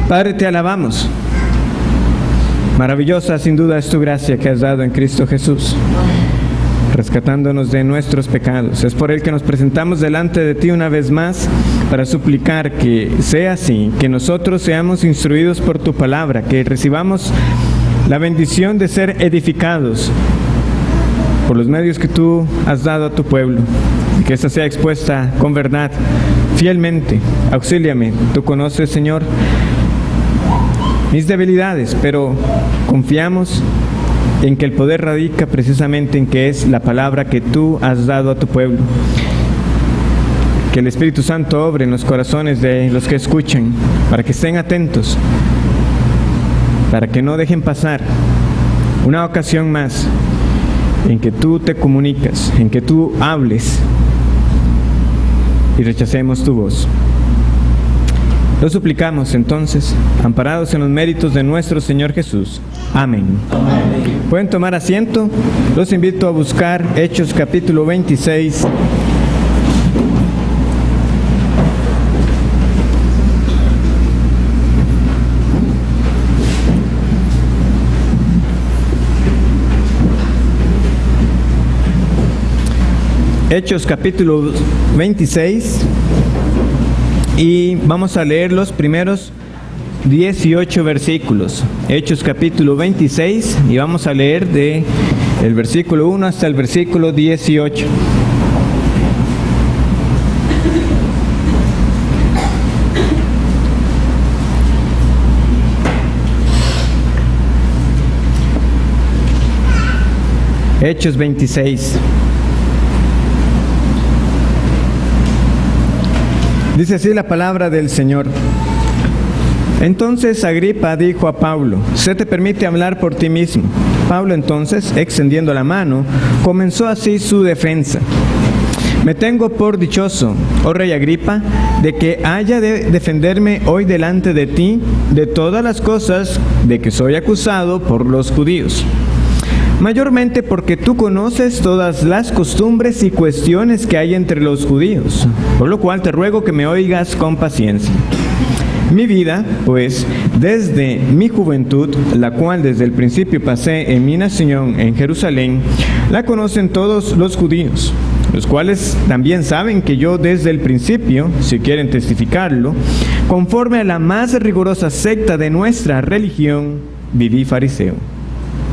Padre, te alabamos. Maravillosa sin duda es tu gracia que has dado en Cristo Jesús, rescatándonos de nuestros pecados. Es por Él que nos presentamos delante de ti una vez más para suplicar que sea así, que nosotros seamos instruidos por tu palabra, que recibamos la bendición de ser edificados por los medios que tú has dado a tu pueblo, y que esta sea expuesta con verdad, fielmente. Auxíliame, tú conoces, Señor, mis debilidades, pero confiamos en que el poder radica precisamente en que es la palabra que tú has dado a tu pueblo. Que el Espíritu Santo obre en los corazones de los que escuchan, para que estén atentos, para que no dejen pasar una ocasión más en que tú te comunicas, en que tú hables y rechacemos tu voz. Lo suplicamos entonces, amparados en los méritos de nuestro Señor Jesús. Amén. Amén. Pueden tomar asiento. Los invito a buscar Hechos capítulo 26. Hechos capítulo 26. Y vamos a leer los primeros 18 versículos. Hechos capítulo 26, y vamos a leer de el versículo 1 hasta el versículo 18. Hechos 26. Dice así la palabra del Señor. Entonces Agripa dijo a Pablo: ¿se te permite hablar por ti mismo? Pablo entonces, extendiendo la mano, comenzó así su defensa. Me tengo por dichoso, oh rey Agripa, de que haya de defenderme hoy delante de ti de todas las cosas de que soy acusado por los judíos. Mayormente porque tú conoces todas las costumbres y cuestiones que hay entre los judíos, por lo cual te ruego que me oigas con paciencia. Mi vida, pues, desde mi juventud, la cual desde el principio pasé en mi nación en Jerusalén, la conocen todos los judíos, los cuales también saben que yo desde el principio, si quieren testificarlo, conforme a la más rigurosa secta de nuestra religión, viví fariseo.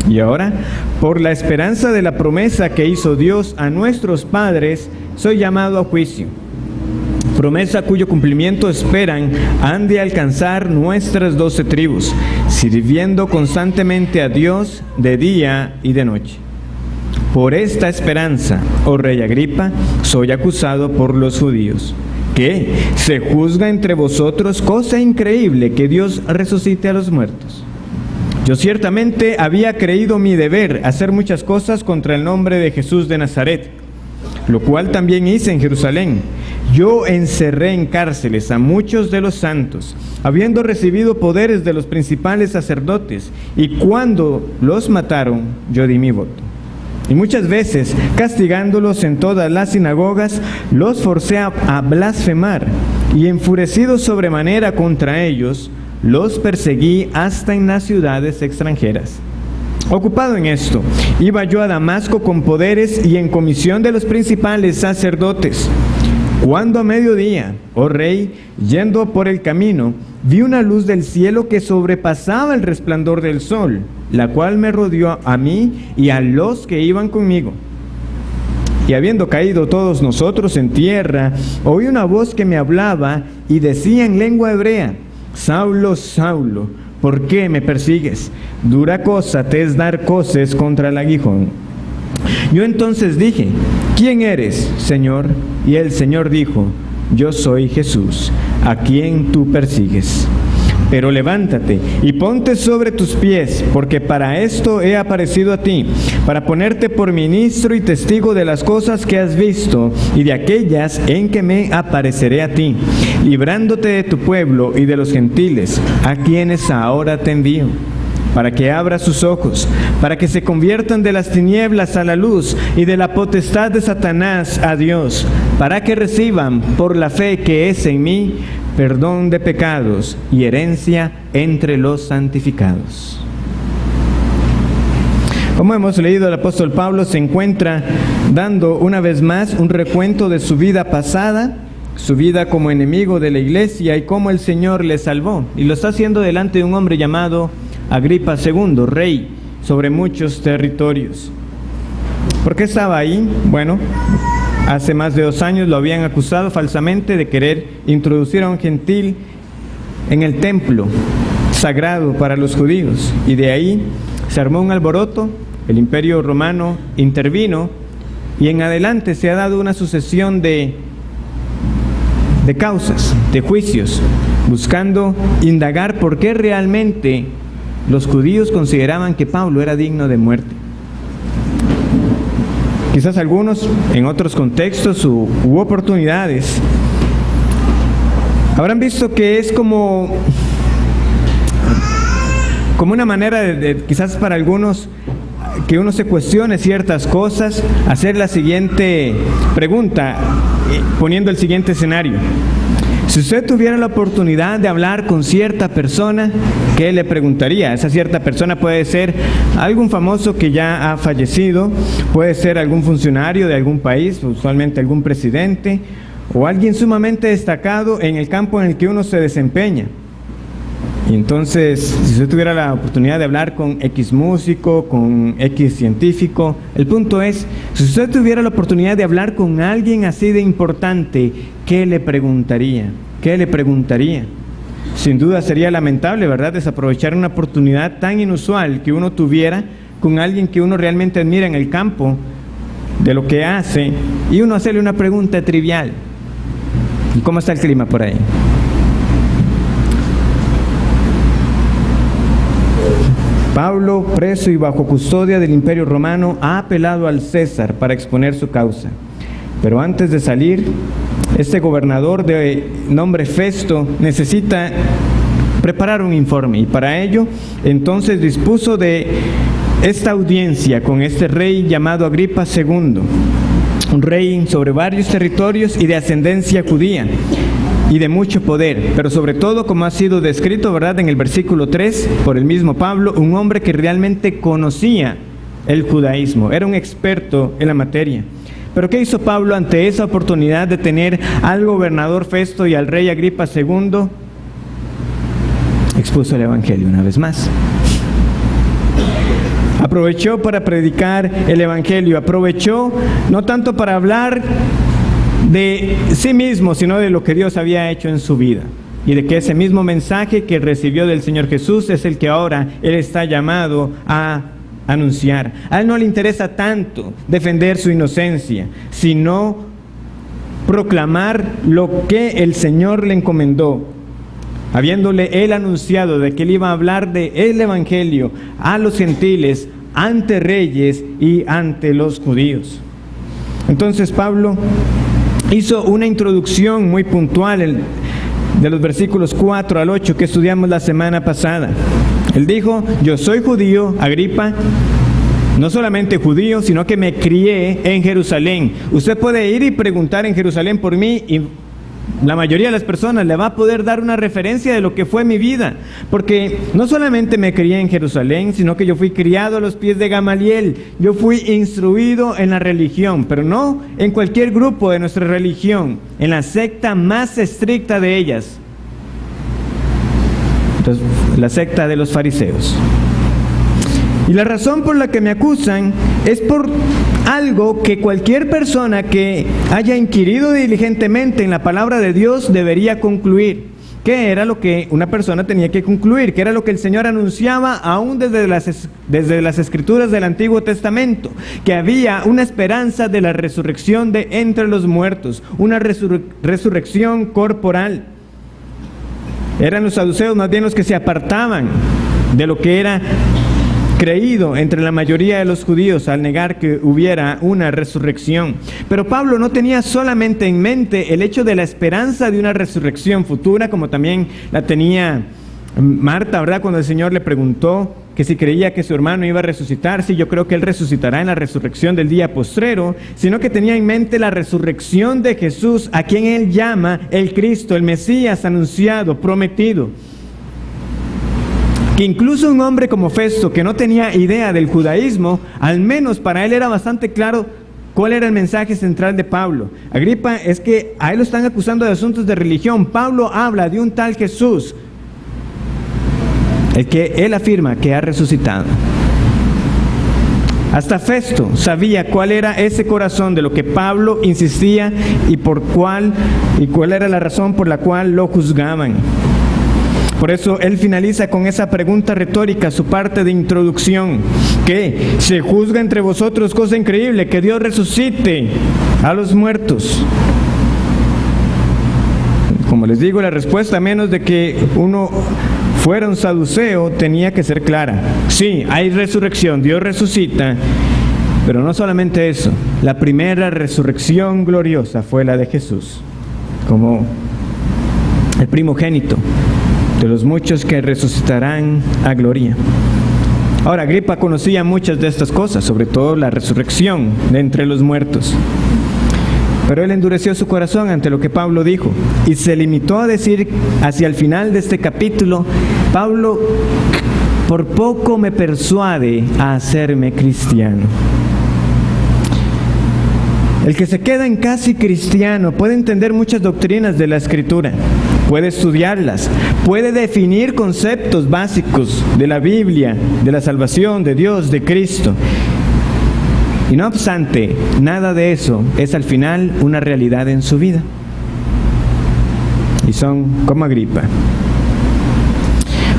Y ahora, por la esperanza de la promesa que hizo Dios a nuestros padres, soy llamado a juicio. Promesa cuyo cumplimiento esperan han de alcanzar nuestras 12 tribus, sirviendo constantemente a Dios de día y de noche. Por esta esperanza, oh rey Agripa, soy acusado por los judíos. ¿Qué? ¿Se juzga entre vosotros cosa increíble que Dios resucite a los muertos? Yo ciertamente había creído mi deber hacer muchas cosas contra el nombre de Jesús de Nazaret, lo cual también hice en Jerusalén. Yo encerré en cárceles a muchos de los santos, habiendo recibido poderes de los principales sacerdotes, y cuando los mataron, yo di mi voto. Y muchas veces, castigándolos en todas las sinagogas, los forcé a blasfemar, y enfurecido sobremanera contra ellos, los perseguí hasta en las ciudades extranjeras. Ocupado en esto, iba yo a Damasco con poderes y en comisión de los principales sacerdotes. Cuando a mediodía, oh rey, yendo por el camino, vi una luz del cielo que sobrepasaba el resplandor del sol, la cual me rodeó a mí y a los que iban conmigo. Y habiendo caído todos nosotros en tierra, oí una voz que me hablaba y decía en lengua hebrea: Saulo, Saulo, ¿por qué me persigues? Dura cosa te es dar coces contra el aguijón. Yo entonces dije: ¿quién eres, Señor? Y el Señor dijo: yo soy Jesús, a quien tú persigues. Pero levántate y ponte sobre tus pies, porque para esto he aparecido a ti, para ponerte por ministro y testigo de las cosas que has visto y de aquellas en que me apareceré a ti, librándote de tu pueblo y de los gentiles, a quienes ahora te envío, para que abra sus ojos, para que se conviertan de las tinieblas a la luz y de la potestad de Satanás a Dios, para que reciban por la fe que es en mí perdón de pecados y herencia entre los santificados. Como hemos leído, el apóstol Pablo se encuentra dando una vez más un recuento de su vida pasada, su vida como enemigo de la iglesia y cómo el Señor le salvó. Y lo está haciendo delante de un hombre llamado Agripa II, rey sobre muchos territorios. ¿Por qué estaba ahí? Bueno, hace más de 2 años lo habían acusado falsamente de querer introducir a un gentil en el templo sagrado para los judíos. Y de ahí se armó un alboroto, el Imperio Romano intervino y en adelante se ha dado una sucesión de causas, de juicios, buscando indagar por qué realmente los judíos consideraban que Pablo era digno de muerte. Quizás algunos, en otros contextos u oportunidades, habrán visto que es como una manera de quizás para algunos, que uno se cuestione ciertas cosas, hacer la siguiente pregunta, poniendo el siguiente escenario. Si usted tuviera la oportunidad de hablar con cierta persona, ¿qué le preguntaría? Esa cierta persona puede ser algún famoso que ya ha fallecido, puede ser algún funcionario de algún país, usualmente algún presidente, o alguien sumamente destacado en el campo en el que uno se desempeña. Y entonces, si usted tuviera la oportunidad de hablar con X músico, con X científico, el punto es, si usted tuviera la oportunidad de hablar con alguien así de importante, ¿qué le preguntaría? ¿Qué le preguntaría? Sin duda sería lamentable, ¿verdad?, desaprovechar una oportunidad tan inusual que uno tuviera con alguien que uno realmente admira en el campo de lo que hace, y uno hacerle una pregunta trivial. ¿Y cómo está el clima por ahí? Pablo, preso y bajo custodia del Imperio Romano, ha apelado al César para exponer su causa. Pero antes de salir, este gobernador de nombre Festo necesita preparar un informe, y para ello entonces dispuso de esta audiencia con este rey llamado Agripa II, un rey sobre varios territorios y de ascendencia judía y de mucho poder, pero sobre todo, como ha sido descrito, ¿verdad?, en el versículo 3 por el mismo Pablo, un hombre que realmente conocía el judaísmo, era un experto en la materia. Pero ¿qué hizo Pablo ante esa oportunidad de tener al gobernador Festo y al rey Agripa II? Expuso el evangelio una vez más. Aprovechó para predicar el evangelio, aprovechó no tanto para hablar de sí mismo, sino de lo que Dios había hecho en su vida, y de que ese mismo mensaje que recibió del Señor Jesús es el que ahora Él está llamado a anunciar. A Él no le interesa tanto defender su inocencia, sino proclamar lo que el Señor le encomendó, habiéndole Él anunciado de que Él iba a hablar de el evangelio a los gentiles, ante reyes y ante los judíos. Entonces Pablo hizo una introducción muy puntual de los versículos 4 al 8 que estudiamos la semana pasada. Él dijo: yo soy judío, Agripa, no solamente judío, sino que me crié en Jerusalén. Usted puede ir y preguntar en Jerusalén por mí y la mayoría de las personas le va a poder dar una referencia de lo que fue mi vida, porque no solamente me crié en Jerusalén, sino que yo fui criado a los pies de Gamaliel. Yo fui instruido en la religión, pero no en cualquier grupo de nuestra religión, en la secta más estricta de ellas, entonces, la secta de los fariseos. Y la razón por la que me acusan es por algo que cualquier persona que haya inquirido diligentemente en la palabra de Dios debería concluir. ¿Qué era lo que una persona tenía que concluir? ¿Qué era lo que el Señor anunciaba aún desde las Escrituras del Antiguo Testamento? Que había una esperanza de la resurrección de entre los muertos, una resurrección corporal. Eran los saduceos más bien los que se apartaban de lo que era creído entre la mayoría de los judíos al negar que hubiera una resurrección. Pero Pablo no tenía solamente en mente el hecho de la esperanza de una resurrección futura, como también la tenía Marta, ¿verdad?, cuando el Señor le preguntó que si creía que su hermano iba a resucitar, sí, yo creo que él resucitará en la resurrección del día postrero, sino que tenía en mente la resurrección de Jesús, a quien él llama el Cristo, el Mesías anunciado, prometido. Que incluso un hombre como Festo, que no tenía idea del judaísmo, al menos para él era bastante claro cuál era el mensaje central de Pablo. Agripa, es que a él lo están acusando de asuntos de religión. Pablo habla de un tal Jesús, el que él afirma que ha resucitado. Hasta Festo sabía cuál era ese corazón de lo que Pablo insistía y cuál era la razón por la cual lo juzgaban. Por eso él finaliza con esa pregunta retórica, su parte de introducción: ¿qué? ¿Se juzga entre vosotros cosa increíble que Dios resucite a los muertos? Como les digo, la respuesta, a menos de que uno fuera un saduceo, tenía que ser clara. Sí, hay resurrección, Dios resucita, pero no solamente eso. La primera resurrección gloriosa fue la de Jesús, como el primogénito de los muchos que resucitarán a gloria. Ahora, Agripa conocía muchas de estas cosas, sobre todo la resurrección de entre los muertos. Pero él endureció su corazón ante lo que Pablo dijo y se limitó a decir hacia el final de este capítulo: Pablo por poco me persuade a hacerme cristiano. El que se queda en casi cristiano puede entender muchas doctrinas de la Escritura, puede estudiarlas, puede definir conceptos básicos de la Biblia, de la salvación, de Dios, de Cristo. Y no obstante, nada de eso es al final una realidad en su vida. Y son como Agripa.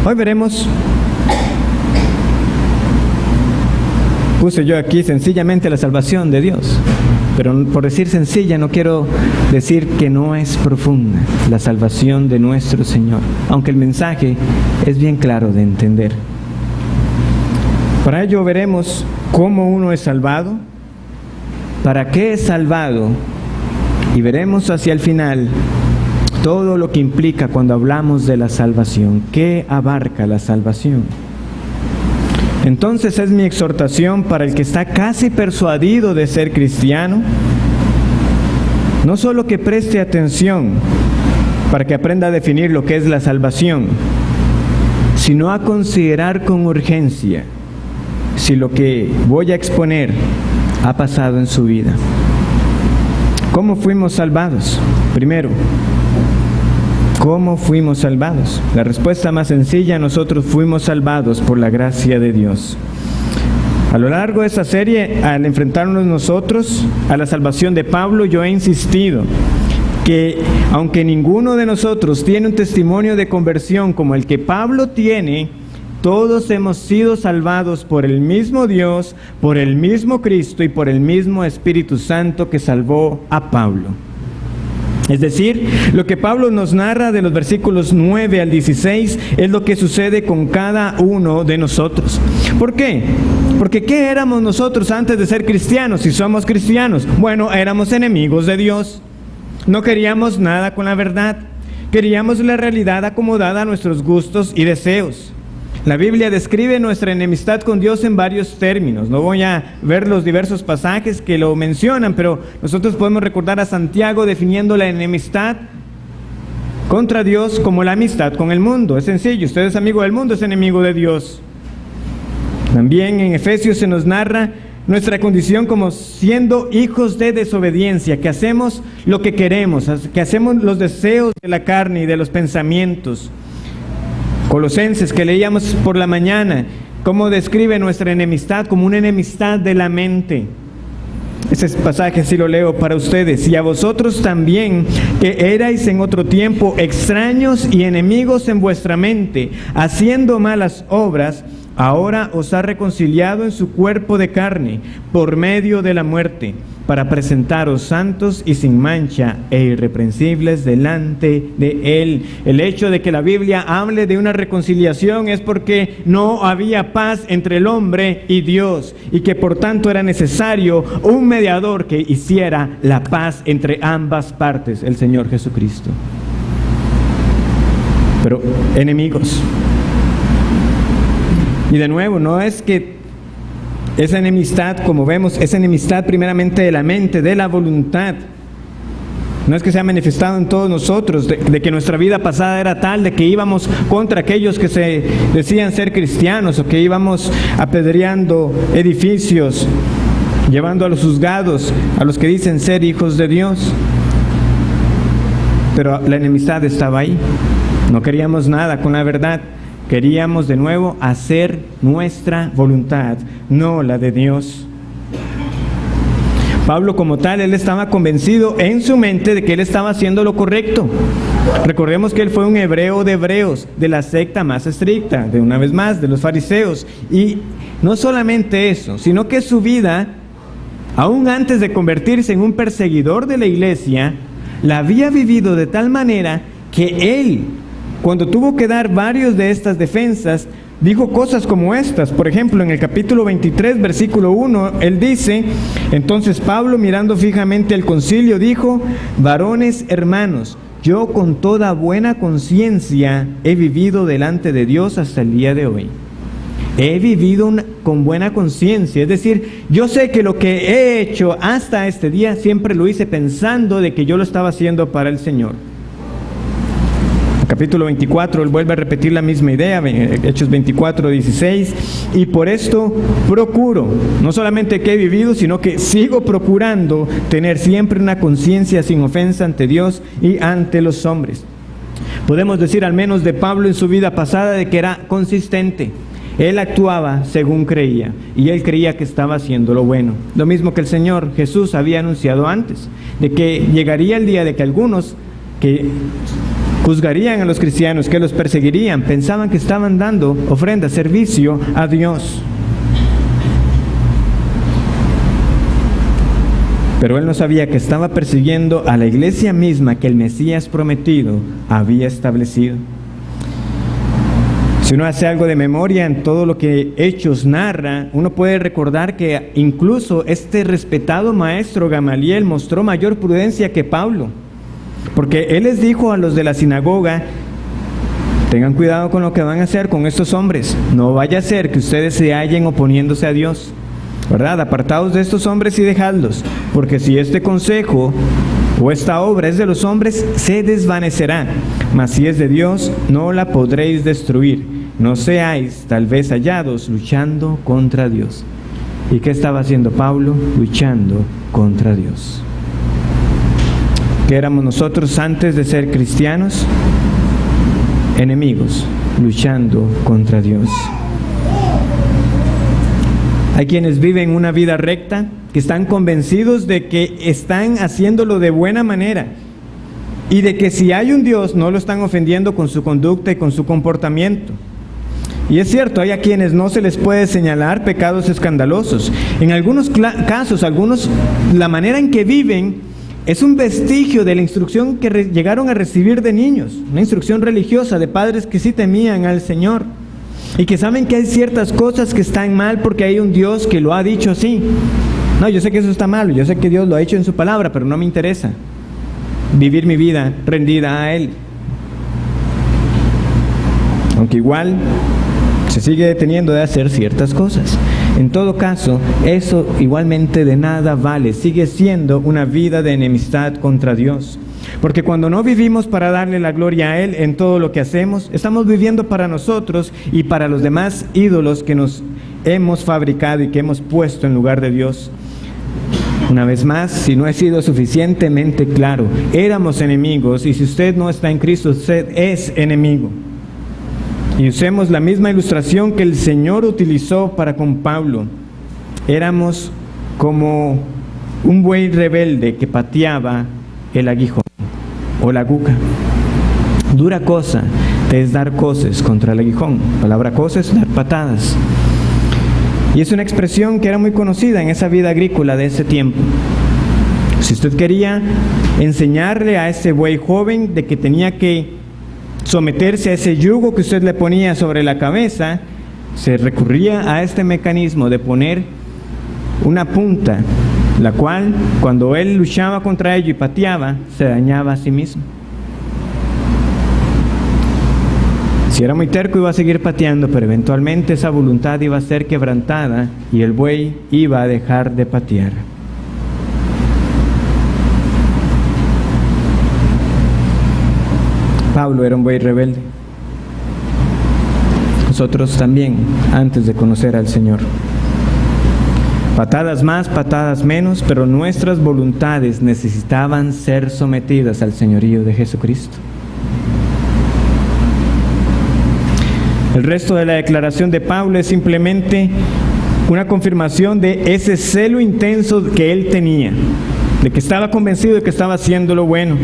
Hoy veremos, puse yo aquí sencillamente la salvación de Dios, pero por decir sencilla no quiero decir que no es profunda la salvación de nuestro Señor, aunque el mensaje es bien claro de entender. Para ello veremos cómo uno es salvado, para qué es salvado, y veremos hacia el final todo lo que implica cuando hablamos de la salvación, qué abarca la salvación. Entonces es mi exhortación para el que está casi persuadido de ser cristiano, no solo que preste atención para que aprenda a definir lo que es la salvación, sino a considerar con urgencia si lo que voy a exponer ha pasado en su vida. ¿Cómo fuimos salvados? Primero, ¿cómo fuimos salvados? La respuesta más sencilla: nosotros fuimos salvados por la gracia de Dios. A lo largo de esta serie, al enfrentarnos nosotros a la salvación de Pablo, yo he insistido que aunque ninguno de nosotros tiene un testimonio de conversión como el que Pablo tiene, todos hemos sido salvados por el mismo Dios, por el mismo Cristo y por el mismo Espíritu Santo que salvó a Pablo. Es decir, lo que Pablo nos narra de los versículos 9 al 16 es lo que sucede con cada uno de nosotros. ¿Por qué? Porque ¿qué éramos nosotros antes de ser cristianos? Si somos cristianos, bueno, éramos enemigos de Dios. No queríamos nada con la verdad. Queríamos la realidad acomodada a nuestros gustos y deseos. La Biblia describe nuestra enemistad con Dios en varios términos. No voy a ver los diversos pasajes que lo mencionan, pero nosotros podemos recordar a Santiago definiendo la enemistad contra Dios como la amistad con el mundo. Es sencillo: usted es amigo del mundo, es enemigo de Dios. También en Efesios se nos narra nuestra condición como siendo hijos de desobediencia, que hacemos lo que queremos, que hacemos los deseos de la carne y de los pensamientos. Colosenses, que leíamos por la mañana, cómo describe nuestra enemistad como una enemistad de la mente. Ese pasaje sí lo leo para ustedes. Y a vosotros también, que erais en otro tiempo extraños y enemigos en vuestra mente, haciendo malas obras, ahora os ha reconciliado en su cuerpo de carne, por medio de la muerte, para presentaros santos y sin mancha e irreprensibles delante de Él. El hecho de que la Biblia hable de una reconciliación es porque no había paz entre el hombre y Dios, y que por tanto era necesario un mediador que hiciera la paz entre ambas partes, el Señor Jesucristo. Pero enemigos. Y de nuevo, no es que esa enemistad, como vemos, es enemistad primeramente de la mente, de la voluntad. No es que se ha manifestado en todos nosotros, de que nuestra vida pasada era tal, de que íbamos contra aquellos que se decían ser cristianos, o que íbamos apedreando edificios, llevando a los juzgados, a los que dicen ser hijos de Dios. Pero la enemistad estaba ahí. No queríamos nada con la verdad. Queríamos de nuevo hacer nuestra voluntad, no la de Dios. Pablo, como tal, él estaba convencido en su mente de que él estaba haciendo lo correcto. Recordemos que él fue un hebreo de hebreos, de la secta más estricta, de una vez más, de los fariseos. Y no solamente eso, sino que su vida, aún antes de convertirse en un perseguidor de la iglesia, la había vivido de tal manera que él, cuando tuvo que dar varios de estas defensas, dijo cosas como estas. Por ejemplo, en el capítulo 23, versículo 1, él dice: entonces Pablo, mirando fijamente al concilio, dijo: varones hermanos, yo con toda buena conciencia he vivido delante de Dios hasta el día de hoy. He vivido con buena conciencia, es decir, yo sé que lo que he hecho hasta este día siempre lo hice pensando de que yo lo estaba haciendo para el Señor. Capítulo 24, él vuelve a repetir la misma idea, Hechos 24, 16, y por esto procuro, no solamente que he vivido, sino que sigo procurando tener siempre una conciencia sin ofensa ante Dios y ante los hombres. Podemos decir al menos de Pablo en su vida pasada de que era consistente. Él actuaba según creía, y él creía que estaba haciendo lo bueno. Lo mismo que el Señor Jesús había anunciado antes, de que llegaría el día de que algunos que juzgarían a los cristianos, que los perseguirían, pensaban que estaban dando ofrenda, servicio a Dios. Pero él no sabía que estaba persiguiendo a la iglesia misma que el Mesías prometido había establecido. Si uno hace algo de memoria en todo lo que Hechos narra, uno puede recordar que incluso este respetado maestro Gamaliel mostró mayor prudencia que Pablo. Porque él les dijo a los de la sinagoga: tengan cuidado con lo que van a hacer con estos hombres. No vaya a ser que ustedes se hallen oponiéndose a Dios, ¿verdad? Apartaos de estos hombres y dejadlos, porque si este consejo o esta obra es de los hombres, se desvanecerá. Mas si es de Dios, no la podréis destruir. No seáis tal vez hallados luchando contra Dios. ¿Y qué estaba haciendo Pablo? Luchando contra Dios. ¿Qué éramos nosotros antes de ser cristianos? Enemigos, luchando contra Dios. Hay quienes viven una vida recta, que están convencidos de que están haciéndolo de buena manera y de que si hay un Dios no lo están ofendiendo con su conducta y con su comportamiento. Y es cierto, hay a quienes no se les puede señalar pecados escandalosos. En algunos casos, la manera en que viven es un vestigio de la instrucción que llegaron a recibir de niños, una instrucción religiosa de padres que sí temían al Señor y que saben que hay ciertas cosas que están mal porque hay un Dios que lo ha dicho así. No, yo sé que eso está mal, yo sé que Dios lo ha hecho en su palabra, pero no me interesa vivir mi vida rendida a Él. Aunque igual se sigue deteniendo de hacer ciertas cosas. En todo caso, eso igualmente de nada vale, sigue siendo una vida de enemistad contra Dios. Porque cuando no vivimos para darle la gloria a Él en todo lo que hacemos, estamos viviendo para nosotros y para los demás ídolos que nos hemos fabricado y que hemos puesto en lugar de Dios. Una vez más, si no he sido suficientemente claro, éramos enemigos, y si usted no está en Cristo, usted es enemigo. Y usemos la misma ilustración que el Señor utilizó para con Pablo. Éramos como un buey rebelde que pateaba el aguijón o la aguja. Dura cosa es dar coces contra el aguijón. La palabra coces, dar patadas. Y es una expresión que era muy conocida en esa vida agrícola de ese tiempo. Si usted quería enseñarle a ese buey joven de que tenía que someterse a ese yugo que usted le ponía sobre la cabeza, se recurría a este mecanismo de poner una punta, la cual cuando él luchaba contra ello y pateaba, se dañaba a sí mismo. Si era muy terco iba a seguir pateando, pero eventualmente esa voluntad iba a ser quebrantada y el buey iba a dejar de patear. Pablo era un buey rebelde. Nosotros también, antes de conocer al Señor. Patadas más, patadas menos, pero nuestras voluntades necesitaban ser sometidas al señorío de Jesucristo. El resto de la declaración de Pablo es simplemente una confirmación de ese celo intenso que él tenía, de que estaba convencido de que estaba haciendo lo bueno,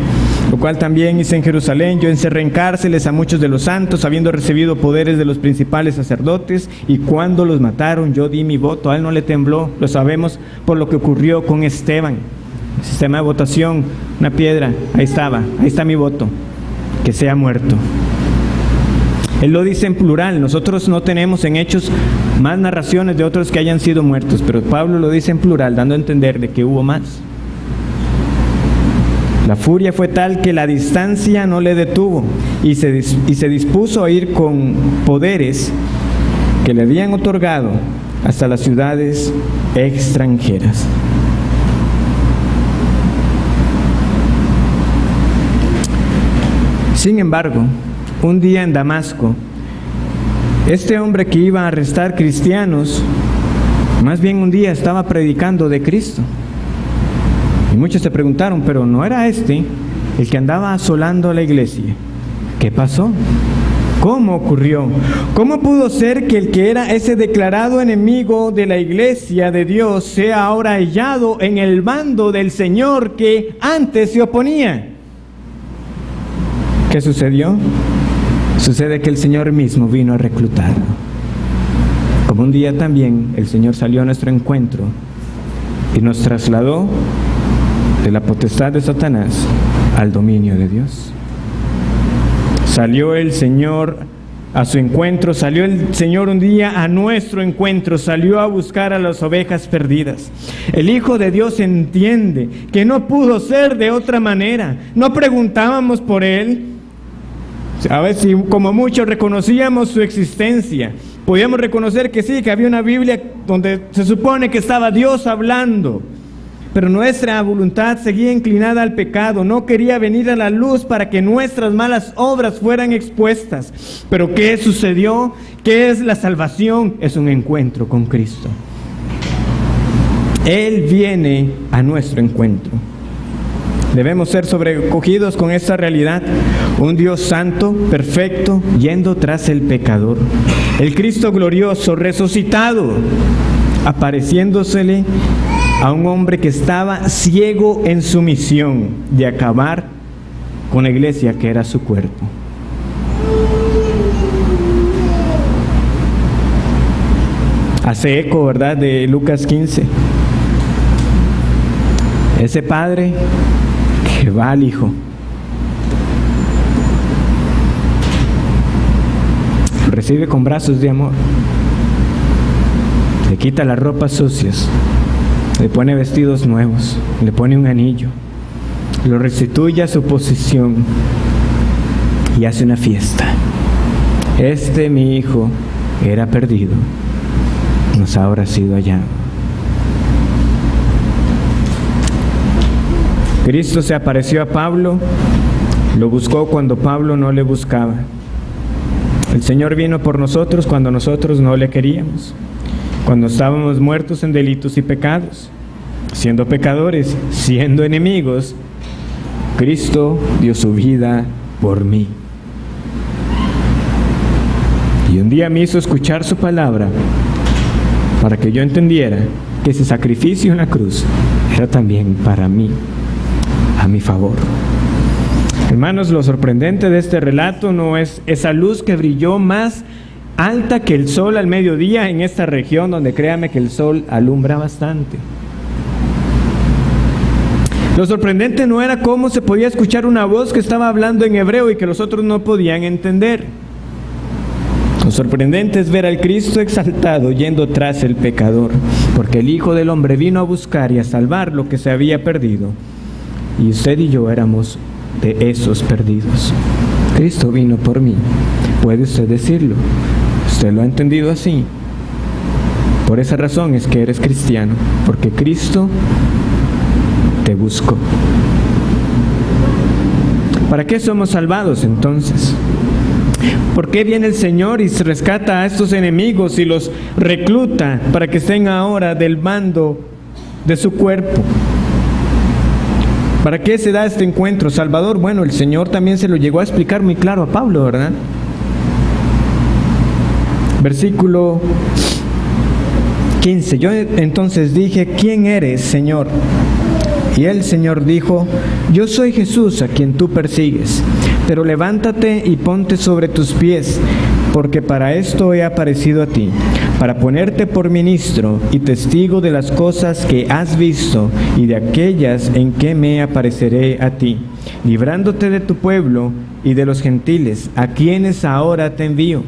lo cual también hice en Jerusalén. Yo encerré en cárceles a muchos de los santos, habiendo recibido poderes de los principales sacerdotes, y cuando los mataron yo di mi voto. A él no le tembló, lo sabemos por lo que ocurrió con Esteban. El sistema de votación, una piedra, ahí está mi voto, que sea muerto. Él lo dice en plural. Nosotros no tenemos en Hechos más narraciones de otros que hayan sido muertos, pero Pablo lo dice en plural, dando a entender de que hubo más. La furia fue tal que la distancia no le detuvo y se dispuso a ir con poderes que le habían otorgado hasta las ciudades extranjeras. Sin embargo, un día en Damasco, este hombre que iba a arrestar cristianos, más bien un día estaba predicando de Cristo. Y muchos se preguntaron, pero ¿no era este el que andaba asolando la iglesia? ¿Qué pasó? ¿Cómo ocurrió? ¿Cómo pudo ser que el que era ese declarado enemigo de la iglesia de Dios sea ahora hallado en el bando del Señor que antes se oponía? ¿Qué sucedió? Sucede que el Señor mismo vino a reclutarlo. Como un día también el Señor salió a nuestro encuentro y nos trasladó de la potestad de Satanás al dominio de Dios. Salió el Señor a su encuentro, salió el Señor un día a nuestro encuentro, salió a buscar a las ovejas perdidas. El Hijo de Dios entiende que no pudo ser de otra manera. No preguntábamos por Él. A ver si como muchos reconocíamos su existencia. Podíamos reconocer que sí, que había una Biblia donde se supone que estaba Dios hablando. Pero nuestra voluntad seguía inclinada al pecado, no quería venir a la luz para que nuestras malas obras fueran expuestas. Pero ¿qué sucedió? ¿Qué es la salvación? Es un encuentro con Cristo. Él viene a nuestro encuentro. Debemos ser sobrecogidos con esta realidad. Un Dios santo, perfecto, yendo tras el pecador. El Cristo glorioso, resucitado, apareciéndosele a un hombre que estaba ciego en su misión de acabar con la iglesia que era su cuerpo. Hace eco, ¿verdad?, de Lucas 15. Ese padre que va al hijo, lo recibe con brazos de amor, le quita las ropas sucias, le pone vestidos nuevos, le pone un anillo, lo restituye a su posición y hace una fiesta. Mi hijo era perdido, nos ha ahora sido hallado. Cristo se apareció a Pablo, lo buscó cuando Pablo no le buscaba. El Señor vino por nosotros cuando nosotros no le queríamos. Cuando estábamos muertos en delitos y pecados, siendo pecadores, siendo enemigos, Cristo dio su vida por mí. Y un día me hizo escuchar su palabra para que yo entendiera que ese sacrificio en la cruz era también para mí, a mi favor. Hermanos, lo sorprendente de este relato no es esa luz que brilló más alta que el sol al mediodía en esta región donde créame que el sol alumbra bastante. Lo sorprendente no era cómo se podía escuchar una voz que estaba hablando en hebreo y que los otros no podían entender. Lo sorprendente es ver al Cristo exaltado yendo tras el pecador, porque el Hijo del Hombre vino a buscar y a salvar lo que se había perdido. Y usted y yo éramos de esos perdidos. Cristo vino por mí, puede usted decirlo. Usted lo ha entendido así. Por esa razón es que eres cristiano, porque Cristo te buscó. ¿Para qué somos salvados entonces? ¿Por qué viene el Señor y rescata a estos enemigos y los recluta para que estén ahora del bando de su cuerpo? ¿Para qué se da este encuentro? Salvador, bueno, el Señor también se lo llegó a explicar muy claro a Pablo, ¿verdad? Versículo 15. Yo entonces dije, ¿quién eres, Señor? Y el Señor dijo, yo soy Jesús a quien tú persigues, pero levántate y ponte sobre tus pies, porque para esto he aparecido a ti, para ponerte por ministro y testigo de las cosas que has visto y de aquellas en que me apareceré a ti, librándote de tu pueblo y de los gentiles, a quienes ahora te envío,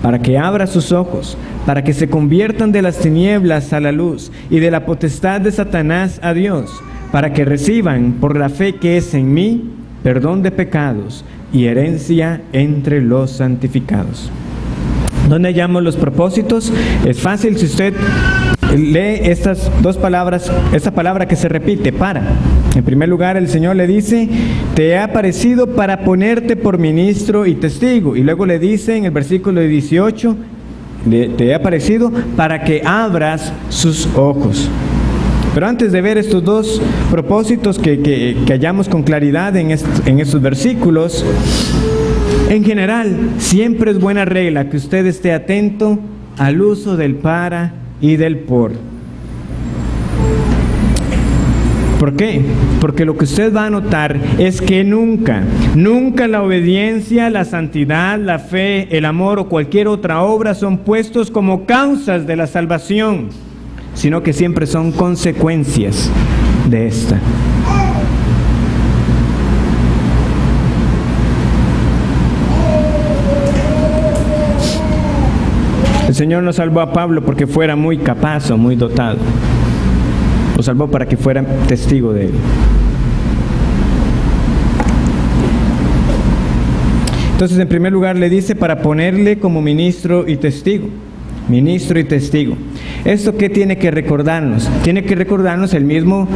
para que abras sus ojos, para que se conviertan de las tinieblas a la luz y de la potestad de Satanás a Dios, para que reciban por la fe que es en mí perdón de pecados y herencia entre los santificados. ¿Dónde hallamos los propósitos? Es fácil si usted lee estas dos palabras, esta palabra que se repite, para. En primer lugar, el Señor le dice, te he aparecido para ponerte por ministro y testigo. Y luego le dice en el versículo 18, te he aparecido para que abras sus ojos. Pero antes de ver estos dos propósitos que hallamos con claridad en estos versículos, en general, siempre es buena regla que usted esté atento al uso del para y del por. ¿Por qué? Porque lo que usted va a notar es que nunca la obediencia, la santidad, la fe, el amor o cualquier otra obra son puestos como causas de la salvación, sino que siempre son consecuencias de esta. El Señor no salvó a Pablo porque fuera muy capaz o muy dotado. Lo salvó para que fuera testigo de él. Entonces, en primer lugar, le dice para ponerle como ministro y testigo. Ministro y testigo. ¿Esto qué tiene que recordarnos? Tiene que recordarnos el mismo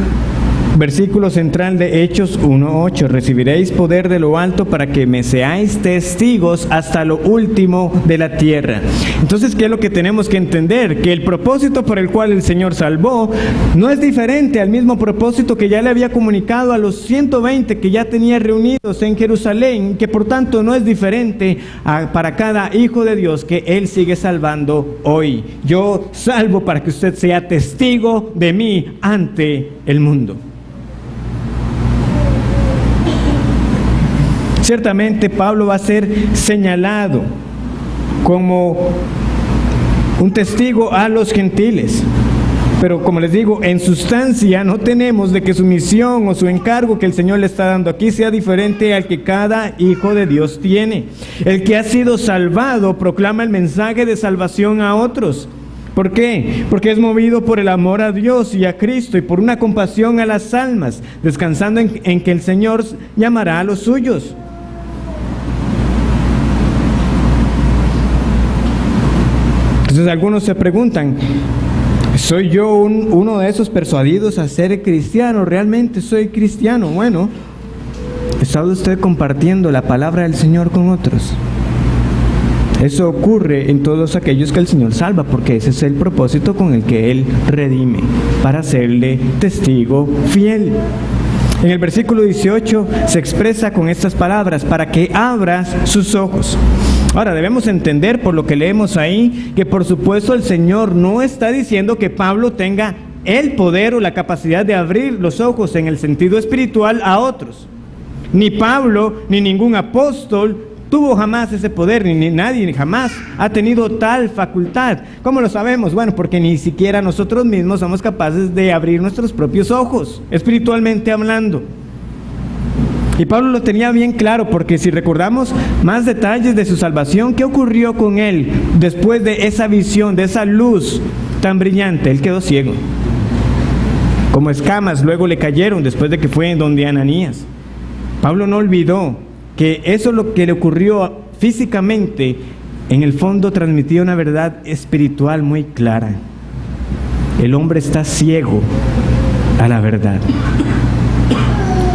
versículo central de Hechos 1:8. Recibiréis poder de lo alto para que me seáis testigos hasta lo último de la tierra. Entonces, ¿qué es lo que tenemos que entender? Que el propósito por el cual el Señor salvó no es diferente al mismo propósito que ya le había comunicado a los 120 que ya tenía reunidos en Jerusalén, que por tanto no es diferente para cada hijo de Dios que Él sigue salvando hoy. Yo salvo para que usted sea testigo de mí ante el mundo. Ciertamente Pablo va a ser señalado como un testigo a los gentiles, pero como les digo, en sustancia no tenemos de que su misión o su encargo que el Señor le está dando aquí sea diferente al que cada hijo de Dios tiene. El que ha sido salvado proclama el mensaje de salvación a otros. ¿Por qué? Porque es movido por el amor a Dios y a Cristo y por una compasión a las almas, descansando en que el Señor llamará a los suyos. Entonces algunos se preguntan, ¿soy yo uno de esos persuadidos a ser cristiano? ¿Realmente soy cristiano? Bueno, ¿está usted compartiendo la palabra del Señor con otros? Eso ocurre en todos aquellos que el Señor salva, porque ese es el propósito con el que Él redime, para hacerle testigo fiel. En el versículo 18 se expresa con estas palabras, para que abras sus ojos. Ahora, debemos entender por lo que leemos ahí, que por supuesto el Señor no está diciendo que Pablo tenga el poder o la capacidad de abrir los ojos en el sentido espiritual a otros. Ni Pablo, ni ningún apóstol tuvo jamás ese poder, ni nadie jamás ha tenido tal facultad. ¿Cómo lo sabemos? Bueno, porque ni siquiera nosotros mismos somos capaces de abrir nuestros propios ojos, espiritualmente hablando. Y Pablo lo tenía bien claro, porque si recordamos más detalles de su salvación, ¿qué ocurrió con él después de esa visión, de esa luz tan brillante? Él quedó ciego. Como escamas luego le cayeron después de que fue en donde Ananías. Pablo no olvidó que eso lo que le ocurrió físicamente, en el fondo transmitía una verdad espiritual muy clara. El hombre está ciego a la verdad.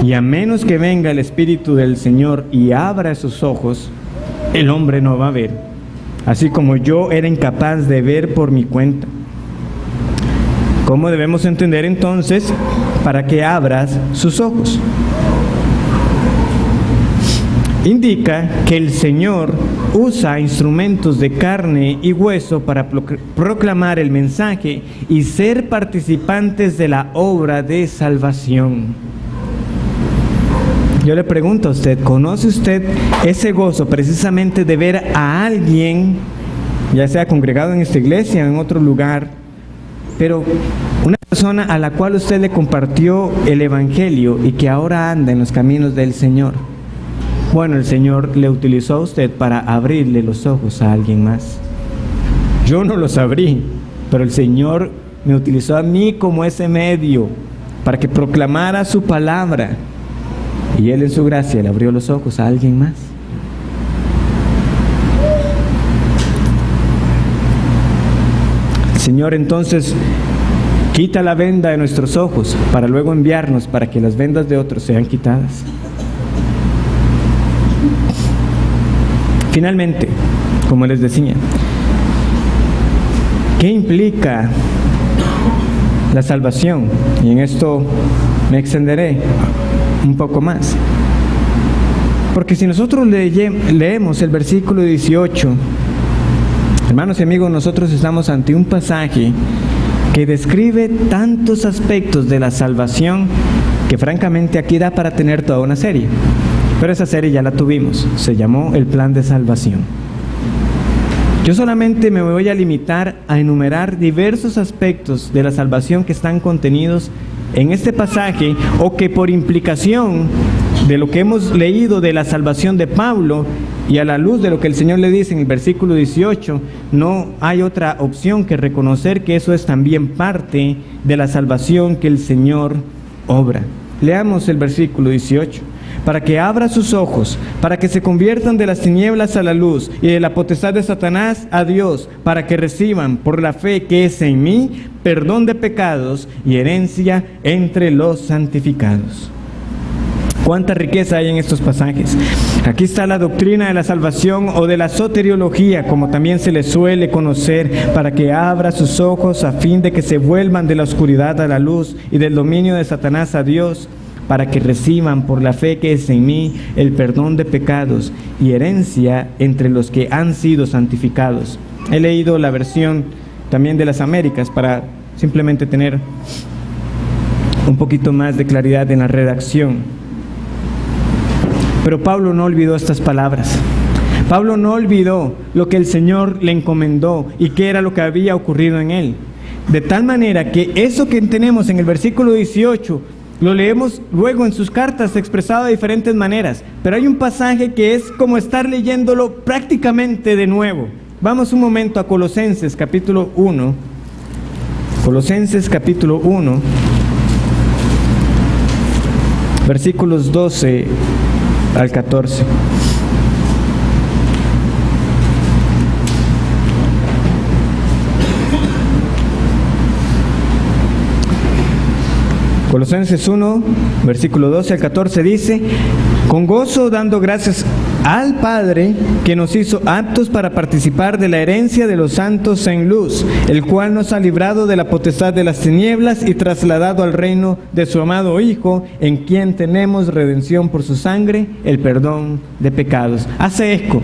Y a menos que venga el Espíritu del Señor y abra sus ojos, el hombre no va a ver. Así como yo era incapaz de ver por mi cuenta. ¿Cómo debemos entender entonces para que abras sus ojos? Indica que el Señor usa instrumentos de carne y hueso para proclamar el mensaje y ser participantes de la obra de salvación. Yo le pregunto a usted, ¿conoce usted ese gozo precisamente de ver a alguien, ya sea congregado en esta iglesia o en otro lugar, pero una persona a la cual usted le compartió el Evangelio y que ahora anda en los caminos del Señor? Bueno, el Señor le utilizó a usted para abrirle los ojos a alguien más. Yo no los abrí, pero el Señor me utilizó a mí como ese medio para que proclamara su palabra. Y Él en su gracia le abrió los ojos a alguien más. El Señor entonces quita la venda de nuestros ojos para luego enviarnos para que las vendas de otros sean quitadas. Finalmente, como les decía, ¿qué implica la salvación? Y en esto me extenderé un poco más. Porque si nosotros leemos el versículo 18, hermanos y amigos, nosotros estamos ante un pasaje que describe tantos aspectos de la salvación que francamente aquí da para tener toda una serie. Pero esa serie ya la tuvimos, se llamó El Plan de Salvación. Yo solamente me voy a limitar a enumerar diversos aspectos de la salvación que están contenidos en este pasaje, o que por implicación de lo que hemos leído de la salvación de Pablo y a la luz de lo que el Señor le dice en el versículo 18, no hay otra opción que reconocer que eso es también parte de la salvación que el Señor obra. Leamos el versículo 18. Para que abra sus ojos, para que se conviertan de las tinieblas a la luz y de la potestad de Satanás a Dios, para que reciban por la fe que es en mí perdón de pecados y herencia entre los santificados. ¿Cuánta riqueza hay en estos pasajes? Aquí está la doctrina de la salvación o de la soteriología, como también se le suele conocer, para que abra sus ojos a fin de que se vuelvan de la oscuridad a la luz y del dominio de Satanás a Dios, para que reciban por la fe que es en mí el perdón de pecados y herencia entre los que han sido santificados. He leído la versión también de las Américas para simplemente tener un poquito más de claridad en la redacción. Pero Pablo no olvidó estas palabras. Pablo no olvidó lo que el Señor le encomendó y qué era lo que había ocurrido en él. De tal manera que eso que tenemos en el versículo 18 lo leemos luego en sus cartas expresado de diferentes maneras, pero hay un pasaje que es como estar leyéndolo prácticamente de nuevo. Vamos un momento a Colosenses capítulo 1. Colosenses capítulo 1, versículos 12 al 14. Colosenses 1, versículo 12 al 14 dice: con gozo dando gracias al Padre que nos hizo aptos para participar de la herencia de los santos en luz, el cual nos ha librado de la potestad de las tinieblas y trasladado al reino de su amado Hijo, en quien tenemos redención por su sangre, el perdón de pecados. Hace eco.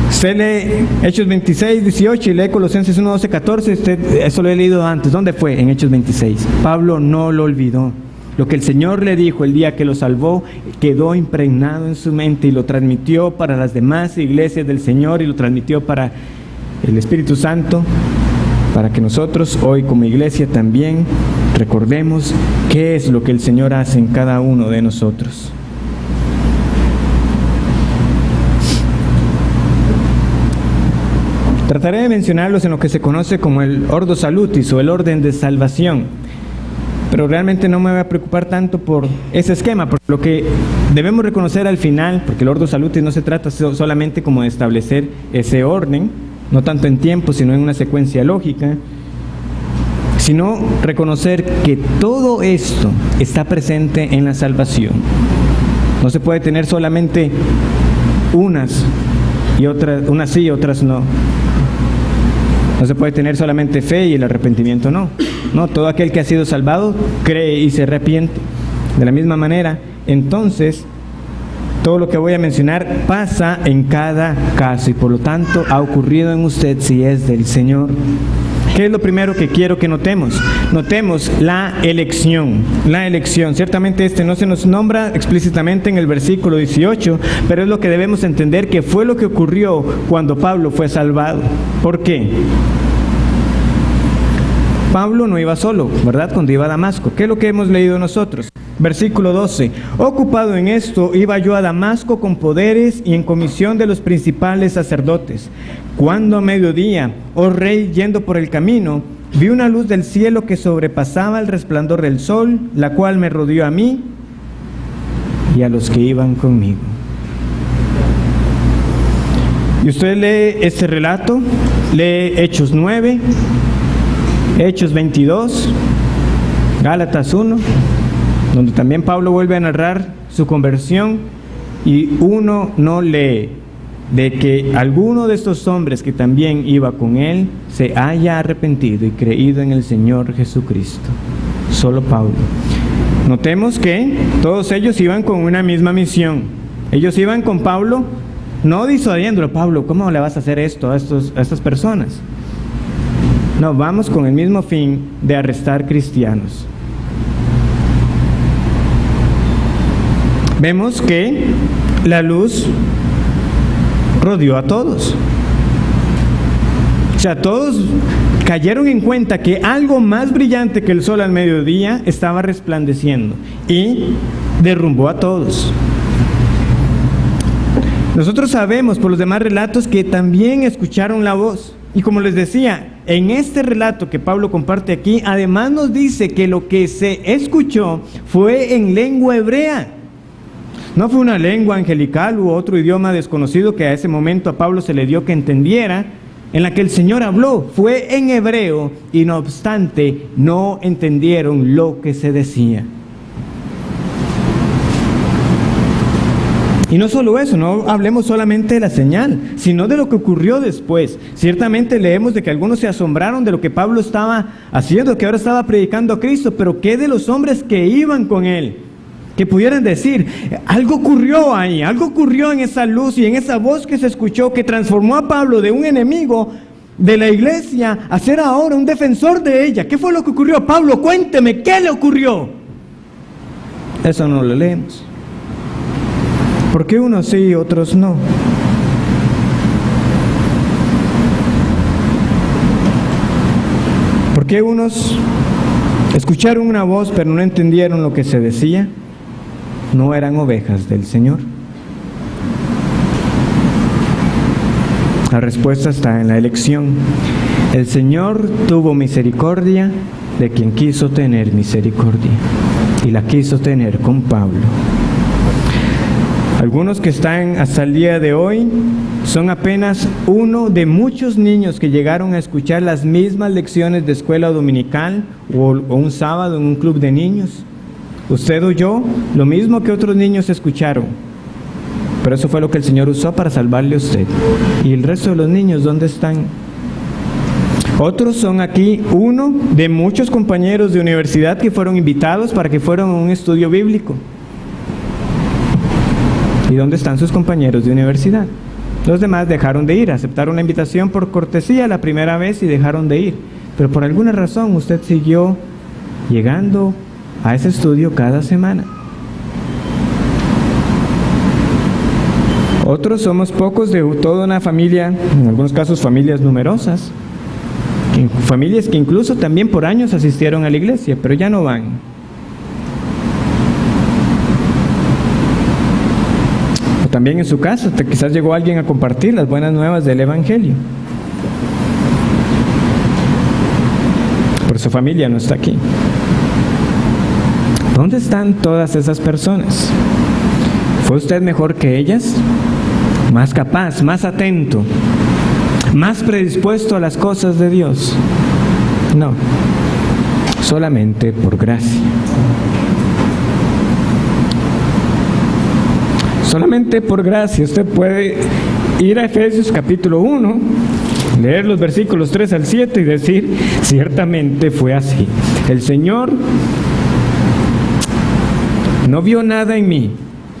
Usted lee Hechos 26, 18 y lee Colosenses 1, 12, 14. Eso lo he leído antes. ¿Dónde fue? En Hechos 26. Pablo no lo olvidó. Lo que el Señor le dijo el día que lo salvó quedó impregnado en su mente y lo transmitió para las demás iglesias del Señor y lo transmitió para el Espíritu Santo, para que nosotros hoy como iglesia también recordemos qué es lo que el Señor hace en cada uno de nosotros. Trataré de mencionarlos en lo que se conoce como el Ordo Salutis o el orden de salvación. pero realmente no me voy a preocupar tanto por ese esquema, por lo que debemos reconocer al final, porque el Ordo Salutis no se trata solamente como de establecer ese orden, no tanto en tiempo, sino en una secuencia lógica, sino reconocer que todo esto está presente en la salvación. No se puede tener solamente unas sí y otras no. No se puede tener solamente fe y el arrepentimiento no. No, todo aquel que ha sido salvado cree y se arrepiente. De la misma manera, entonces, todo lo que voy a mencionar pasa en cada caso y por lo tanto ha ocurrido en usted si es del Señor. ¿Qué es lo primero que quiero que notemos? Notemos la elección. La elección. Ciertamente no se nos nombra explícitamente en el versículo 18, pero es lo que debemos entender que fue lo que ocurrió cuando Pablo fue salvado. ¿Por qué? Pablo no iba solo, ¿verdad? Cuando iba a Damasco. ¿Qué es lo que hemos leído nosotros? Versículo 12. Ocupado en esto, iba yo a Damasco con poderes y en comisión de los principales sacerdotes. Cuando a mediodía, oh rey, yendo por el camino, vi una luz del cielo que sobrepasaba el resplandor del sol, la cual me rodeó a mí y a los que iban conmigo. Y usted lee este relato, lee Hechos 9, Hechos 22, Gálatas 1, donde también Pablo vuelve a narrar su conversión y uno no lee de que alguno de estos hombres que también iba con él se haya arrepentido y creído en el Señor Jesucristo. Solo Pablo. Notemos que todos ellos iban con una misma misión. Ellos iban con Pablo, no disuadiéndolo. Pablo, ¿cómo le vas a hacer esto a estas personas? No, vamos con el mismo fin de arrestar cristianos. Vemos que la luz rodeó a todos. O sea, todos cayeron en cuenta que algo más brillante que el sol al mediodía estaba resplandeciendo y derrumbó a todos. Nosotros sabemos por los demás relatos que también escucharon la voz. Y como les decía, en este relato que Pablo comparte aquí, además nos dice que lo que se escuchó fue en lengua hebrea. No fue una lengua angelical u otro idioma desconocido que a ese momento a Pablo se le dio que entendiera, en la que el Señor habló. Fue en hebreo y no obstante no entendieron lo que se decía. Y no solo eso, no hablemos solamente de la señal, sino de lo que ocurrió después. Ciertamente leemos de que algunos se asombraron de lo que Pablo estaba haciendo, que ahora estaba predicando a Cristo, pero ¿qué de los hombres que iban con él? Que pudieran decir, algo ocurrió ahí, algo ocurrió en esa luz y en esa voz que se escuchó que transformó a Pablo de un enemigo de la iglesia a ser ahora un defensor de ella. ¿Qué fue lo que ocurrió? Pablo, cuénteme, ¿qué le ocurrió? Eso no lo leemos. ¿Por qué unos sí y otros no? ¿Por qué unos escucharon una voz pero no entendieron lo que se decía? No eran ovejas del Señor. La respuesta está en la elección. El Señor tuvo misericordia de quien quiso tener misericordia, y la quiso tener con Pablo. Algunos que están hasta el día de hoy son apenas uno de muchos niños que llegaron a escuchar las mismas lecciones de escuela dominical o un sábado en un club de niños. Usted oyó lo mismo que otros niños escucharon, pero eso fue lo que el Señor usó para salvarle a usted. ¿Y el resto de los niños dónde están? Otros son aquí uno de muchos compañeros de universidad que fueron invitados para que fueran a un estudio bíblico. ¿Y dónde están sus compañeros de universidad? Los demás dejaron de ir, aceptaron la invitación por cortesía la primera vez y dejaron de ir. Pero por alguna razón usted siguió llegando a ese estudio cada semana. Otros somos pocos de toda una familia, en algunos casos familias numerosas, familias que incluso también por años asistieron a la iglesia, pero ya no van. O también en su casa, quizás llegó alguien a compartir las buenas nuevas del Evangelio, pero su familia no está aquí. ¿Dónde están todas esas personas? ¿Fue usted mejor que ellas? ¿Más capaz, más atento, más predispuesto a las cosas de Dios? No, solamente por gracia. Solamente por gracia. Usted puede ir a Efesios capítulo 1, leer los versículos 3 al 7 y decir, ciertamente fue así. El Señor no vio nada en mí